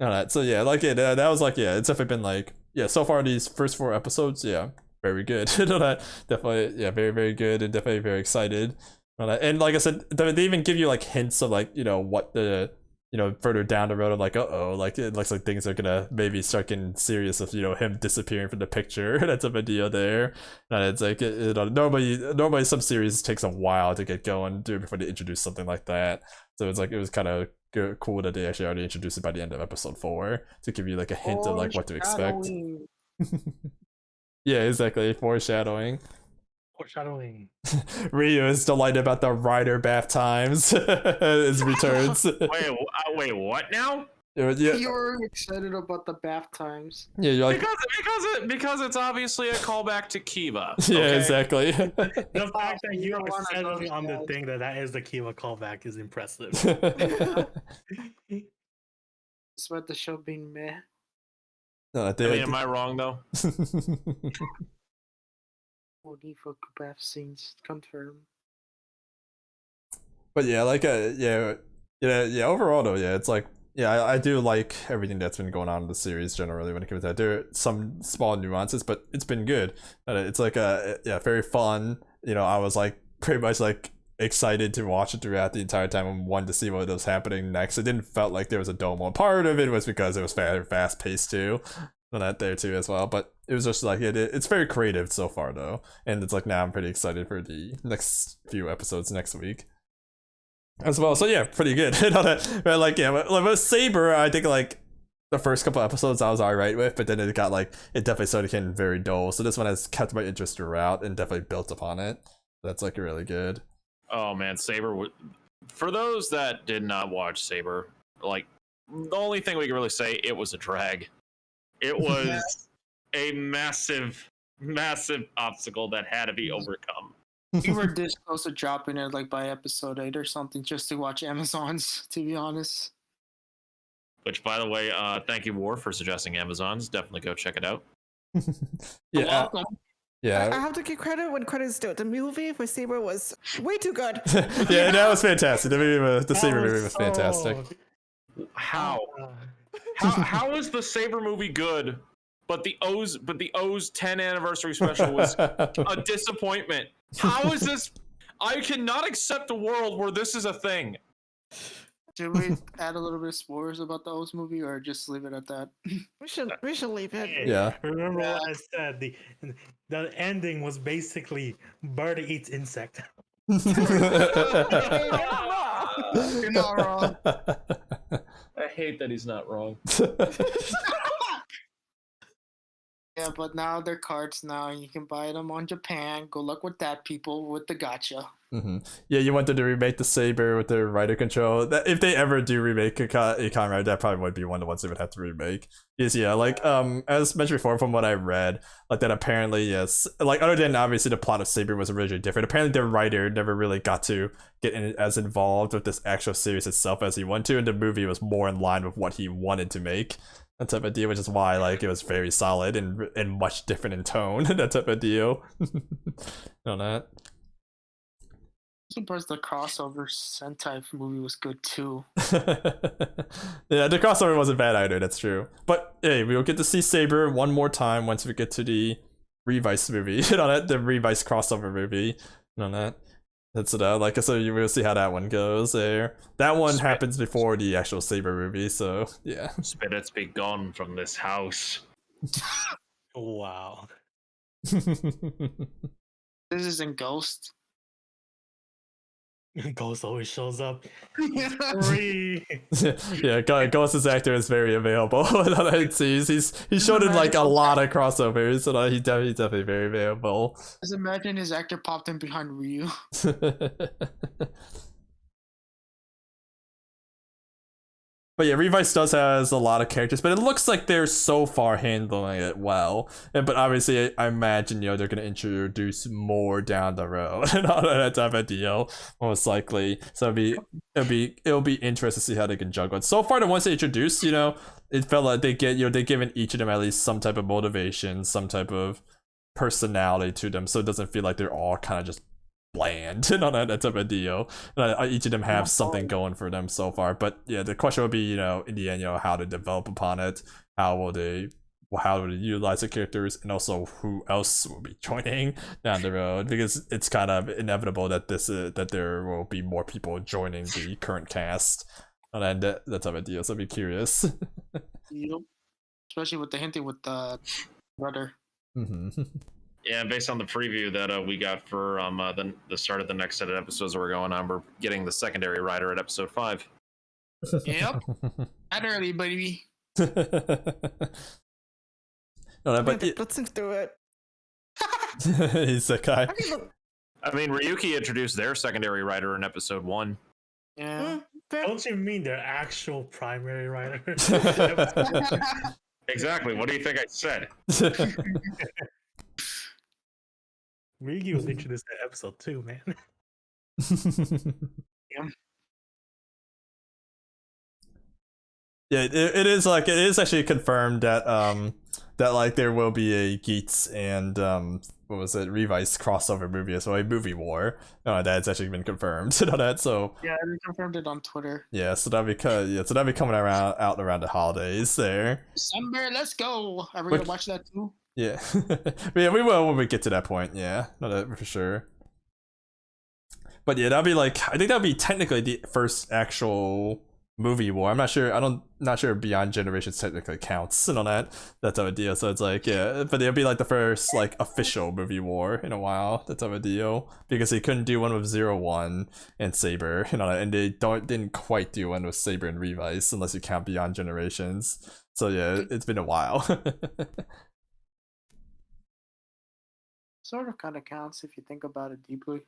Alright, so yeah, like that was like, yeah, it's definitely been like, yeah, so far these first 4 episodes, yeah, very good. Definitely, yeah, very, very good, and definitely very excited. And like I said, they even give you like hints of like, what the, further down the road of like, like it looks like things are gonna maybe start getting serious with, him disappearing from the picture. That's a big deal there. And it's like, normally some series takes a while to get going before they introduce something like that. So it's like, it was kind of cool that they actually already introduced it by the end of episode 4 to give you like a hint of like what to expect. Yeah, exactly, foreshadowing. Ryu is delighted about the Rider bath times. His returns. Wait, what now? Yeah. You're excited about the bath times. Yeah, you're like, because it's obviously a callback to Kiva. yeah, okay? Exactly. The fact that you are settling on the thing that is the Kiva callback is impressive. It's about the show being meh. No, am I wrong though? No need for bath scenes. Confirm. But yeah, like yeah. Overall though, yeah, it's like, yeah, I do like everything that's been going on in the series generally when it comes to that. There are some small nuances, but it's been good. It's like very fun. I was like pretty much like excited to watch it throughout the entire time and wanted to see what was happening next. It didn't felt like there was a dull moment. Part of it was because it was fast paced too. On that there too as well, but it was just like it's very creative so far though, and it's like now I'm pretty excited for the next few episodes next week as well. So yeah, pretty good. But like, yeah, like with Saber, I think like the first couple episodes I was alright with, but then it definitely started getting very dull. So this one has kept my interest throughout and definitely built upon it. That's like really good. Oh man, Saber. For those that did not watch Saber, like the only thing we can really say, it was a drag. It was a massive obstacle that had to be overcome. We were this close to dropping it like by episode 8 or something just to watch Amazons, to be honest. Which, by the way, thank you, War, for suggesting Amazons. Definitely go check it out. Yeah. Yeah. I have to give credit when credit's due. The movie for Saber was way too good. Yeah, that was fantastic. The Saber movie was fantastic. How is the Saber movie good, but the O's 10 anniversary special was a disappointment? How is this? I cannot accept a world where this is a thing. Should we add a little bit of spoilers about the O's movie, or just leave it at that? We should leave it. Yeah. Remember what I said? The ending was basically bird eats insect. You're not wrong. I hate that he's not wrong. Yeah, but now they're cards now, and you can buy them on Japan. Good luck with that, people, with the gacha. Yeah, you wanted to remake the Saber with the rider control. That if they ever do remake a Kamen Rider, that probably would be one of the ones they would have to remake. Yes, yeah, like as mentioned before, from what I read, like that apparently yes, like other than obviously the plot of Saber was originally different. Apparently the writer never really got to get as involved with this actual series itself as he wanted to, and the movie was more in line with what he wanted to make. That type of deal, which is why like it was very solid and much different in tone. That type of deal. On that. I'm surprised the crossover Sentai movie was good too. Yeah, the crossover wasn't bad either, that's true. But hey, we'll get to see Saber one more time once we get to the Revice movie. The Revice crossover movie. That's it. Like so you will see how that one goes there. That one happens before the actual Saber movie, so yeah. Spirits be gone from this house. Wow. This isn't Ghost. Ghost always shows up. Free. Yeah, Ghost's actor is very available. It seems he's shown in like a lot of crossovers, so he's definitely very available. Just imagine his actor popped in behind Ryu. But yeah, Revice does has a lot of characters, but it looks like they're so far handling it well. But obviously, I imagine they're gonna introduce more down the road and all that type of deal, most likely. So it'll be interesting to see how they can juggle it. So far, the ones they introduced, it felt like they've given each of them at least some type of motivation, some type of personality to them, so it doesn't feel like they're all kind of just bland and on that type of deal. Each of them have something going for them so far, but yeah, the question would be, in the end, how to develop upon it, how will they utilize the characters, and also who else will be joining down the road, because it's kind of inevitable that that there will be more people joining the current cast and that type of deal. So I'd be curious. Yep. Especially with the hinting with the brother. Yeah, based on the preview that we got for the start of the next set of episodes that we're going on, we're getting the secondary rider at episode 5. Yep. Not early, baby. Let's do it. Isekai. I mean, Ryuki introduced their secondary rider in episode 1. Yeah. Don't you mean their actual primary writer? Exactly. What do you think I said? Rigi was introduced in episode 2, man. Yeah, it is actually confirmed that that like there will be a Geats and what was it, Revice crossover movie as well, a movie war. That's actually been confirmed. That, so yeah, they confirmed it on Twitter. Yeah, so that'd be coming out around the holidays there. December, let's go. Are we gonna watch that too? Yeah. Yeah, we will when we get to that point, yeah. No, that for sure. But yeah, that'd be I think that'd be technically the first actual movie war. I'm not sure Beyond Generations technically counts and all that type of deal. So it's yeah, but it'll be the first official movie war in a while. That type of deal, because they couldn't do one with 01 and Saber, and they didn't quite do one with Saber and Revice unless you count Beyond Generations. So yeah, it's been a while. Sort of kind of counts if you think about it deeply.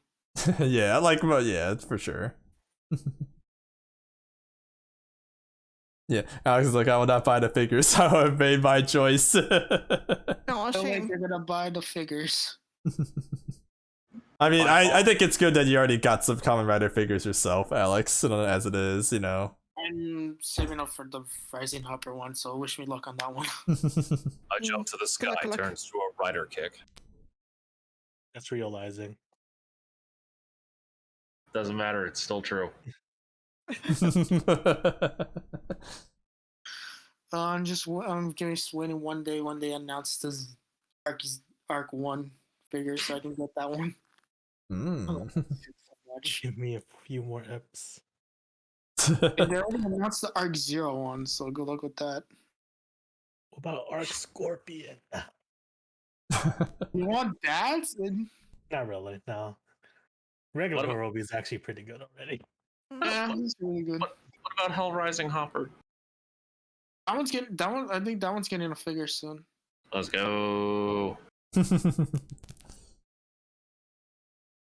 Yeah, yeah, for sure. Yeah, Alex is I will not buy the figures, so I have made my choice. Oh, shame. You're gonna buy the figures. I mean, I think it's good that you already got some Kamen Rider figures yourself, Alex, as it is, I'm saving up for the Rising Hopper one, so wish me luck on that one. A jump to the sky turns to a rider kick. That's realizing. Doesn't matter, it's still true. I'm just waiting one day when they announce this Arc 1 figure so I can get that one. Give me a few more eps. And they already announced the Arc 0 one, so good luck with that. What about Arc Scorpion? You want that? Not really, no. Regular Horobi is actually pretty good already. Yeah, it's really good. What about Hell Rising Hopper? I think that one's getting a figure soon. Let's go. I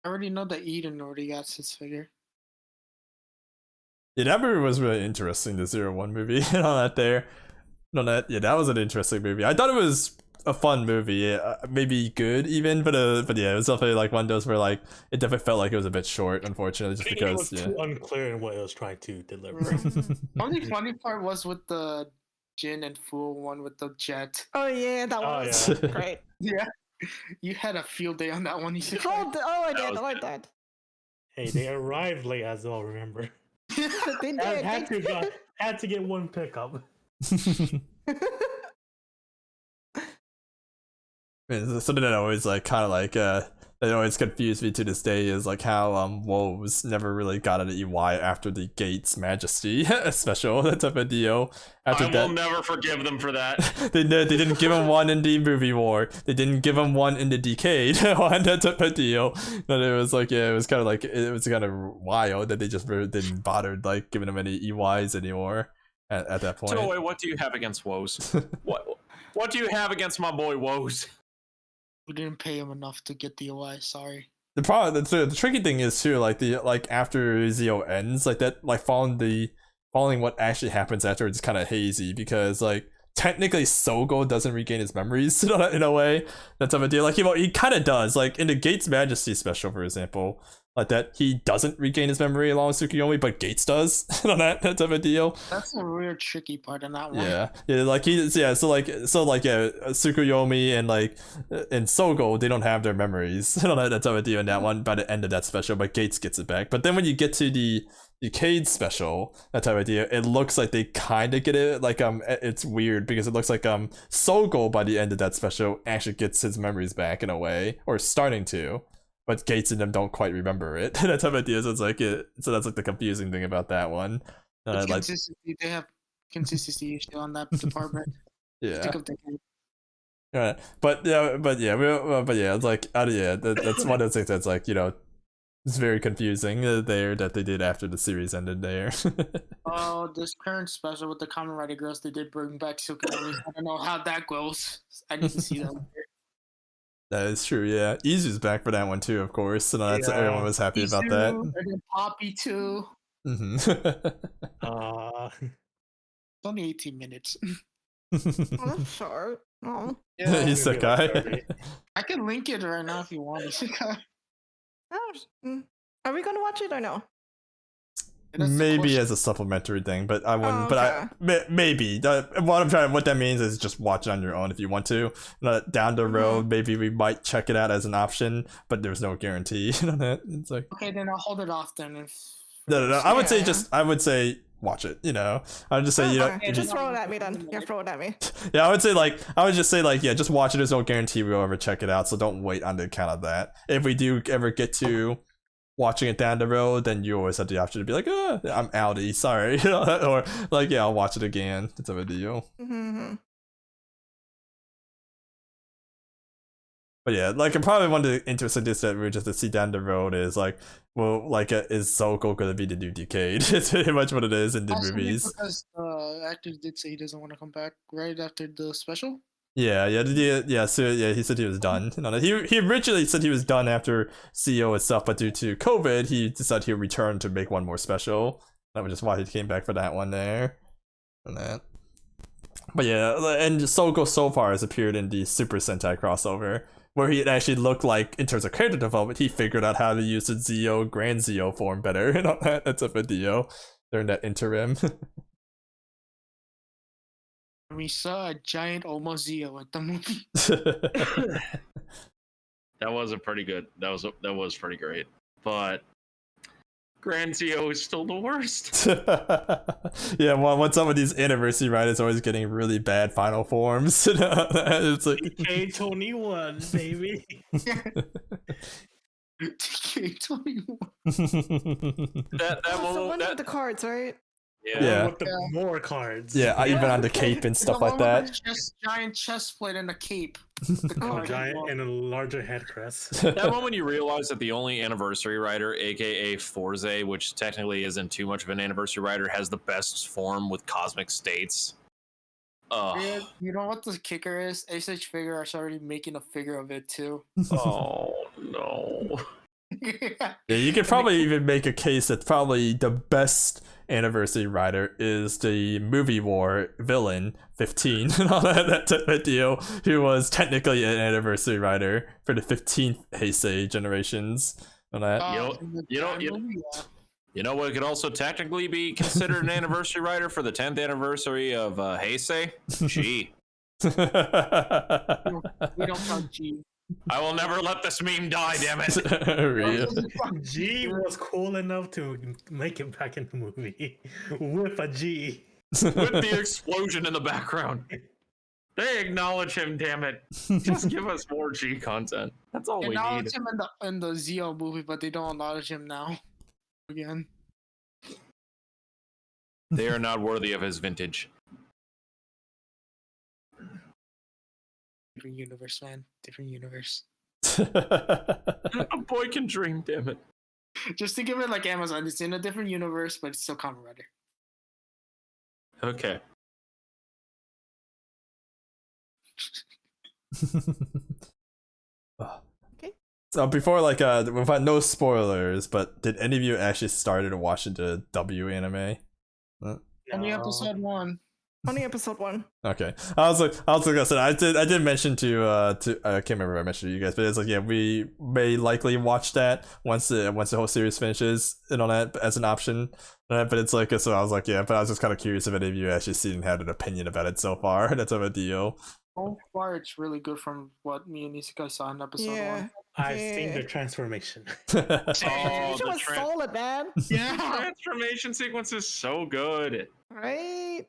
already know that Eden already got his figure. Yeah, that movie was really interesting, the 01 movie and all that there. No, that was an interesting movie. I thought it was a fun movie, maybe good even, but yeah, it was definitely like one of those where like it definitely felt like it was a bit short, unfortunately, just It because was too unclear in what it was trying to deliver. The only funny part was with the Jin and Fool one with the jet. Oh yeah, that Oh, was yeah. great. Yeah, you had a field day on that one. You should. I did. was I like good. that. Hey, they arrived late as well. Remember, They did. had to get one pickup. Something that always like kind of like that always confused me to this day is like how Woes never really got an EY after the Gates Majesty special, that type of deal. After I will never forgive them for that. they didn't give him one in the movie war. They didn't give him one in the Decade one, that type of deal. But it was like, yeah, it was kind of wild that they just really didn't bother like giving him any EYs anymore at that point. So wait, what do you have against Woes? What do you have against my boy Woes? We didn't pay him enough to get the OI. Sorry. The problem, the tricky thing is too, like after Zio ends, like that, like following what actually happens after, it's kind of hazy because like technically Sogo doesn't regain his memories in a way. That type of deal. Like he kind of does. Like in the Gates Majesty special, for example, like that he doesn't regain his memory along with Tsukuyomi, but Gates does. that type of deal. That's a real tricky part in that one. Yeah, like Tsukuyomi and and Sogo, they don't have their memories. That type of deal in that one by the end of that special, but Gates gets it back. But then when you get to the Cade special, that type of deal, it looks like they kind of get it. Like it's weird because it looks like Sogo by the end of that special actually gets his memories back in a way, or starting to. But Gates and them don't quite remember it. That type of deal. So it's like so that's like the confusing thing about that one. It's consistency. They have consistency issue on that department. Yeah. Think of the game. Right. But yeah, it's like that's one of those things that's like, it's very confusing there that they did after the series ended there. Oh, this current special with the Kamen Rider girls, they did bring back Tsukuyomi. I don't know how that goes. I need to see that. That is true, yeah. Izu's back for that one too, of course. So that's everyone was happy about that. And then Poppy too. Mm-hmm. It's only 18 minutes. That's short. Oh. Yeah, Isekai. I can link it right now if you want. Isekai. Are we gonna watch it or no? Maybe as a supplementary thing, but I wouldn't. Oh, okay. Maybe what that means is just watch it on your own if you want to. Down the road, maybe we might check it out as an option, but there's no guarantee on that. It's like, okay, then I'll hold it off then. No. I would say watch it. I would just say just throw it at me then. Yeah, throw it at me. Yeah, I would just say just watch it. There's no guarantee we'll ever check it out, so don't wait on the account of that. If we do ever get to watching it down the road, then you always have the option to be like, I'm outie, sorry, or like, I'll watch it again. It's a deal. Mm-hmm. But yeah, like probably one of the interesting things that we're just to see down the road is like, well, like is Soko gonna be the new Decade? It's pretty much what it is in the movies. Because the actor did say he doesn't want to come back right after the special. Yeah. So he said he was done. He originally said he was done after CEO itself, but due to COVID, he decided he'll return to make one more special. That was just why he came back for that one there. And that. But yeah, and Soko so far has appeared in the Super Sentai crossover, where he actually looked like, in terms of character development, he figured out how to use the Zeo, Grand Zeo form better and all that. That's a video during that interim. We saw a giant almost Zeo at the movie. That wasn't pretty good. That was pretty great. But Grand Zeo is still the worst. Yeah, when some of these anniversary riders always getting really bad final forms. It's like K21, baby. K21. that So one moment. with the cards, right? Yeah. With the more cards. Yeah, even on the cape and stuff like that. Giant chest plate and a cape. A giant and a larger head crest. That moment you realize that the only anniversary rider, aka Forze, which technically isn't too much of an anniversary rider, has the best form with cosmic states. Yeah, you know what the kicker is? ASH Figure Arts already making a figure of it too. Oh no. Yeah, you could probably even make a case that probably the best anniversary rider is the movie war villain 15 and all that type of deal, who was technically an anniversary rider for the 15th Heisei generations and that. You know what could also technically be considered an anniversary rider for the 10th anniversary of Heisei? G. We don't count G. I will never let this meme die, damn it. Real. G was cool enough to make it back in the movie with a G. With the explosion in the background. They acknowledge him, damn it. Just give us more G content. That's all They we need. acknowledge him in the Zio movie, but they don't acknowledge him now. Again. They are not worthy of his vintage. Different universe, man. Different universe. A boy can dream, damn it. Just to give it like Amazon, it's in a different universe, but it's still Kamen Rider. Okay. Okay. So before, like, we've had no spoilers, but did any of you actually started watching the W anime? Only episode 1. Only episode 1. Okay, I was gonna say I did mention to I can't remember if I mentioned to you guys, but it's like, yeah, we may likely watch that once the whole series finishes and on that as an option. But it's like, so I was like, yeah, but I was just kind of curious if any of you actually seen and had an opinion about it so far. That's of a deal. So far, it's really good from what me and Isekai saw in episode 1. I've seen the transformation. It was solid, man. Yeah, transformation sequence is so good. Right?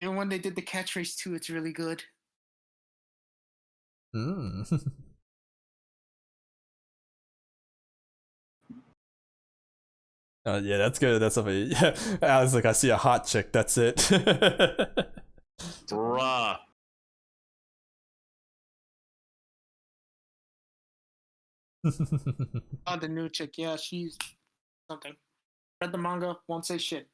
And when they did the catchphrase too, it's really good. Yeah, that's good. That's something. Yeah, I was like, I see a hot chick. That's it. Bruh. Oh, the new chick. Yeah, she's something. Read the manga, won't say shit.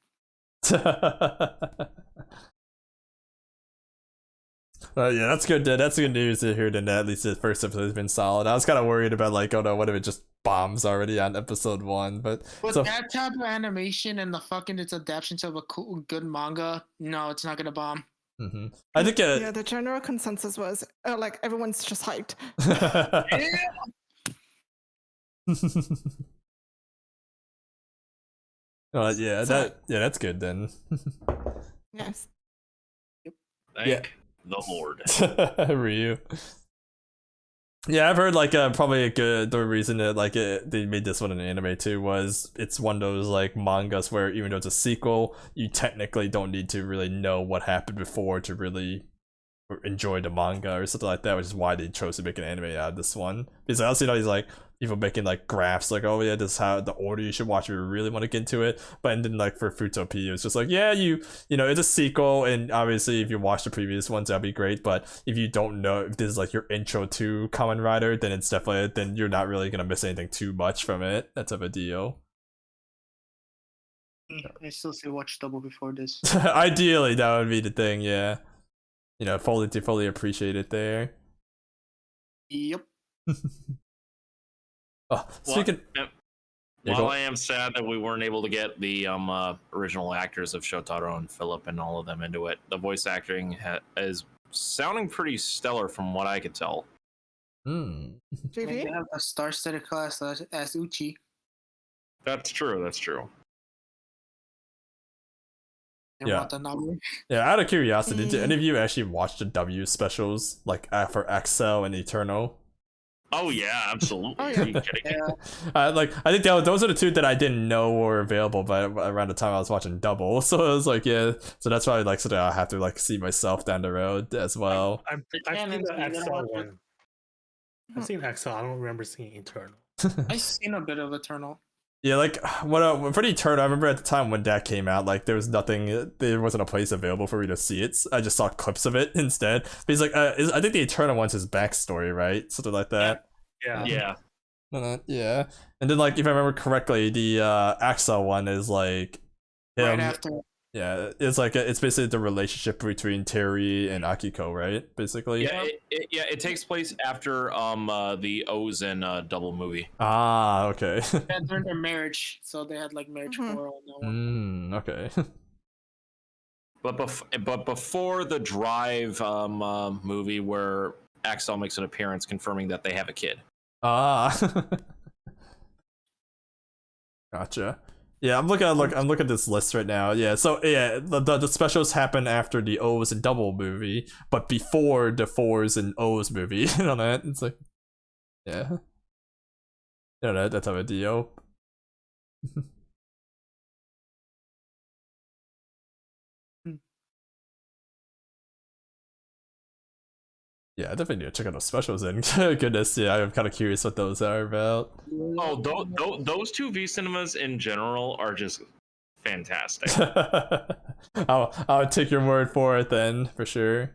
Yeah, that's good. That's good news to hear. That at least the first episode has been solid. I was kind of worried about, like, oh no, what if it just bombs already on episode 1? But with that type of animation and the fucking its adaptation of a cool, good manga, no, it's not gonna bomb. Mm-hmm. I think yeah, the general consensus was like everyone's just hyped. Yeah, that's good then. Yes. Thank the Lord. Ryu. Yeah, I've heard, like, probably the reason that, like, they made this one an anime too was it's one of those, like, mangas where even though it's a sequel, you technically don't need to really know what happened before to really enjoy the manga or something like that, which is why they chose to make an anime out of this one. Because I also know he's like people making like graphs like, oh yeah, this is how the order you should watch if you really want to get into it. But and then, like, for Futopia, it's just like, yeah, you know it's a sequel, and obviously if you watch the previous ones that'd be great, but if you don't know if this is like your intro to Kamen Rider, then it's definitely, then you're not really gonna miss anything too much from it. That's of a deal. I still say watch double before this. Ideally that would be the thing, yeah. You know, fully appreciate it there. Yep. Oh, speaking. While I am sad that we weren't able to get the original actors of Shotaro and Philip and all of them into it, the voice acting is sounding pretty stellar from what I could tell. JP? They have a star-studded class as Uchi. That's true. That's true. Yeah. Out of curiosity, did any of you actually watch the W specials, like for Excel and Eternal? Oh yeah, absolutely. Oh, Are yeah. you kidding me? Like, I think those are the two that I didn't know were available by around the time I was watching Double. So I was like, yeah. So that's probably like something I'll have to like see myself down the road as well. I've seen the Excel one. I've seen Excel. I don't remember seeing Eternal. I've seen a bit of Eternal. Yeah, like for the Eternal, I remember at the time when that came out, like there wasn't a place available for me to see it. I just saw clips of it instead. But he's like, I think the Eternal one's his backstory, right? Something like that. Yeah. Yeah. And then, like, if I remember correctly, the Axel one is like him. Right after. Yeah, it's like it's basically the relationship between Terry and Akiko, right? Basically. Yeah, it takes place after the Ozen double movie. Ah, okay. And during their marriage, so they had like marriage quarrel. And Okay. But before the Drive movie, where Axel makes an appearance confirming that they have a kid. Ah. Gotcha. Yeah, I'm looking at this list right now. Yeah, so yeah, the specials happen after the O's and Double movie, but before the Fours and O's movie. You know that? It's like, yeah. You know that type of deal. Yeah, I definitely need to check out those specials then. Goodness, yeah, I'm kind of curious what those are about. Oh, those two V cinemas in general are just fantastic. I'll take your word for it then, for sure.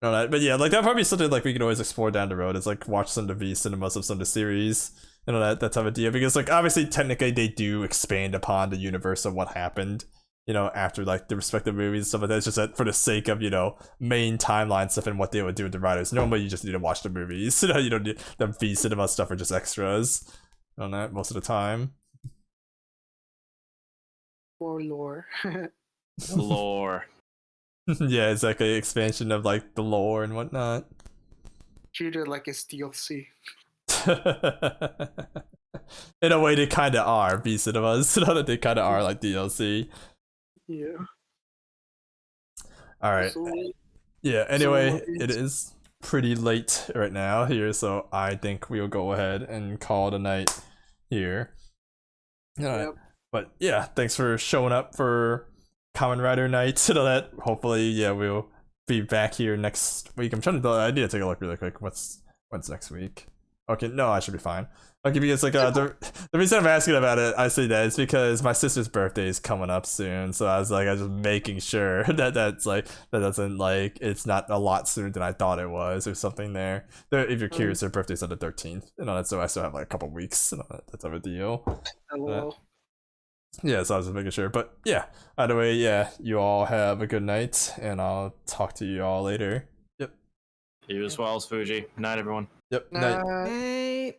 No, but yeah, like that probably something like we can always explore down the road. Is like watch some of the V cinemas of some of the series, you know, that type of deal. Because like obviously, technically, they do expand upon the universe of what happened, you know, after like the respective movies and stuff like that. It's just that for the sake of, you know, main timeline stuff and what they would do with the writers. Normally, you just need to watch the movies. You know, you don't need the V cinema stuff are just extras on that most of the time. or lore. Lore. Yeah, exactly. Expansion of like the lore and whatnot. Treat it like it's DLC. In a way, they kind of are V cinemas. You know that they kind of are like DLC. Yeah. All right. So, Yeah. Anyway, So- it is pretty late right now here, so I think we'll go ahead and call it a night here. All right. Yep. But yeah, thanks for showing up for Kamen Rider night. So that hopefully, yeah, we'll be back here next week. I'm trying to. I need to take a look really quick. What's next week? Okay, no, I should be fine. Okay, because like the reason I'm asking about it, I say that is because my sister's birthday is coming up soon, so I was just making sure that that doesn't like it's not a lot sooner than I thought it was or something there. If you're curious, her birthday's on the 13th, you know, that's so I still have like a couple weeks, you know, that type of deal. Hello. Yeah, so I was just making sure, but yeah. Either way, yeah, you all have a good night, and I'll talk to you all later. Yep. You as well as Fuji. Night, everyone. Yep. Night. Hey.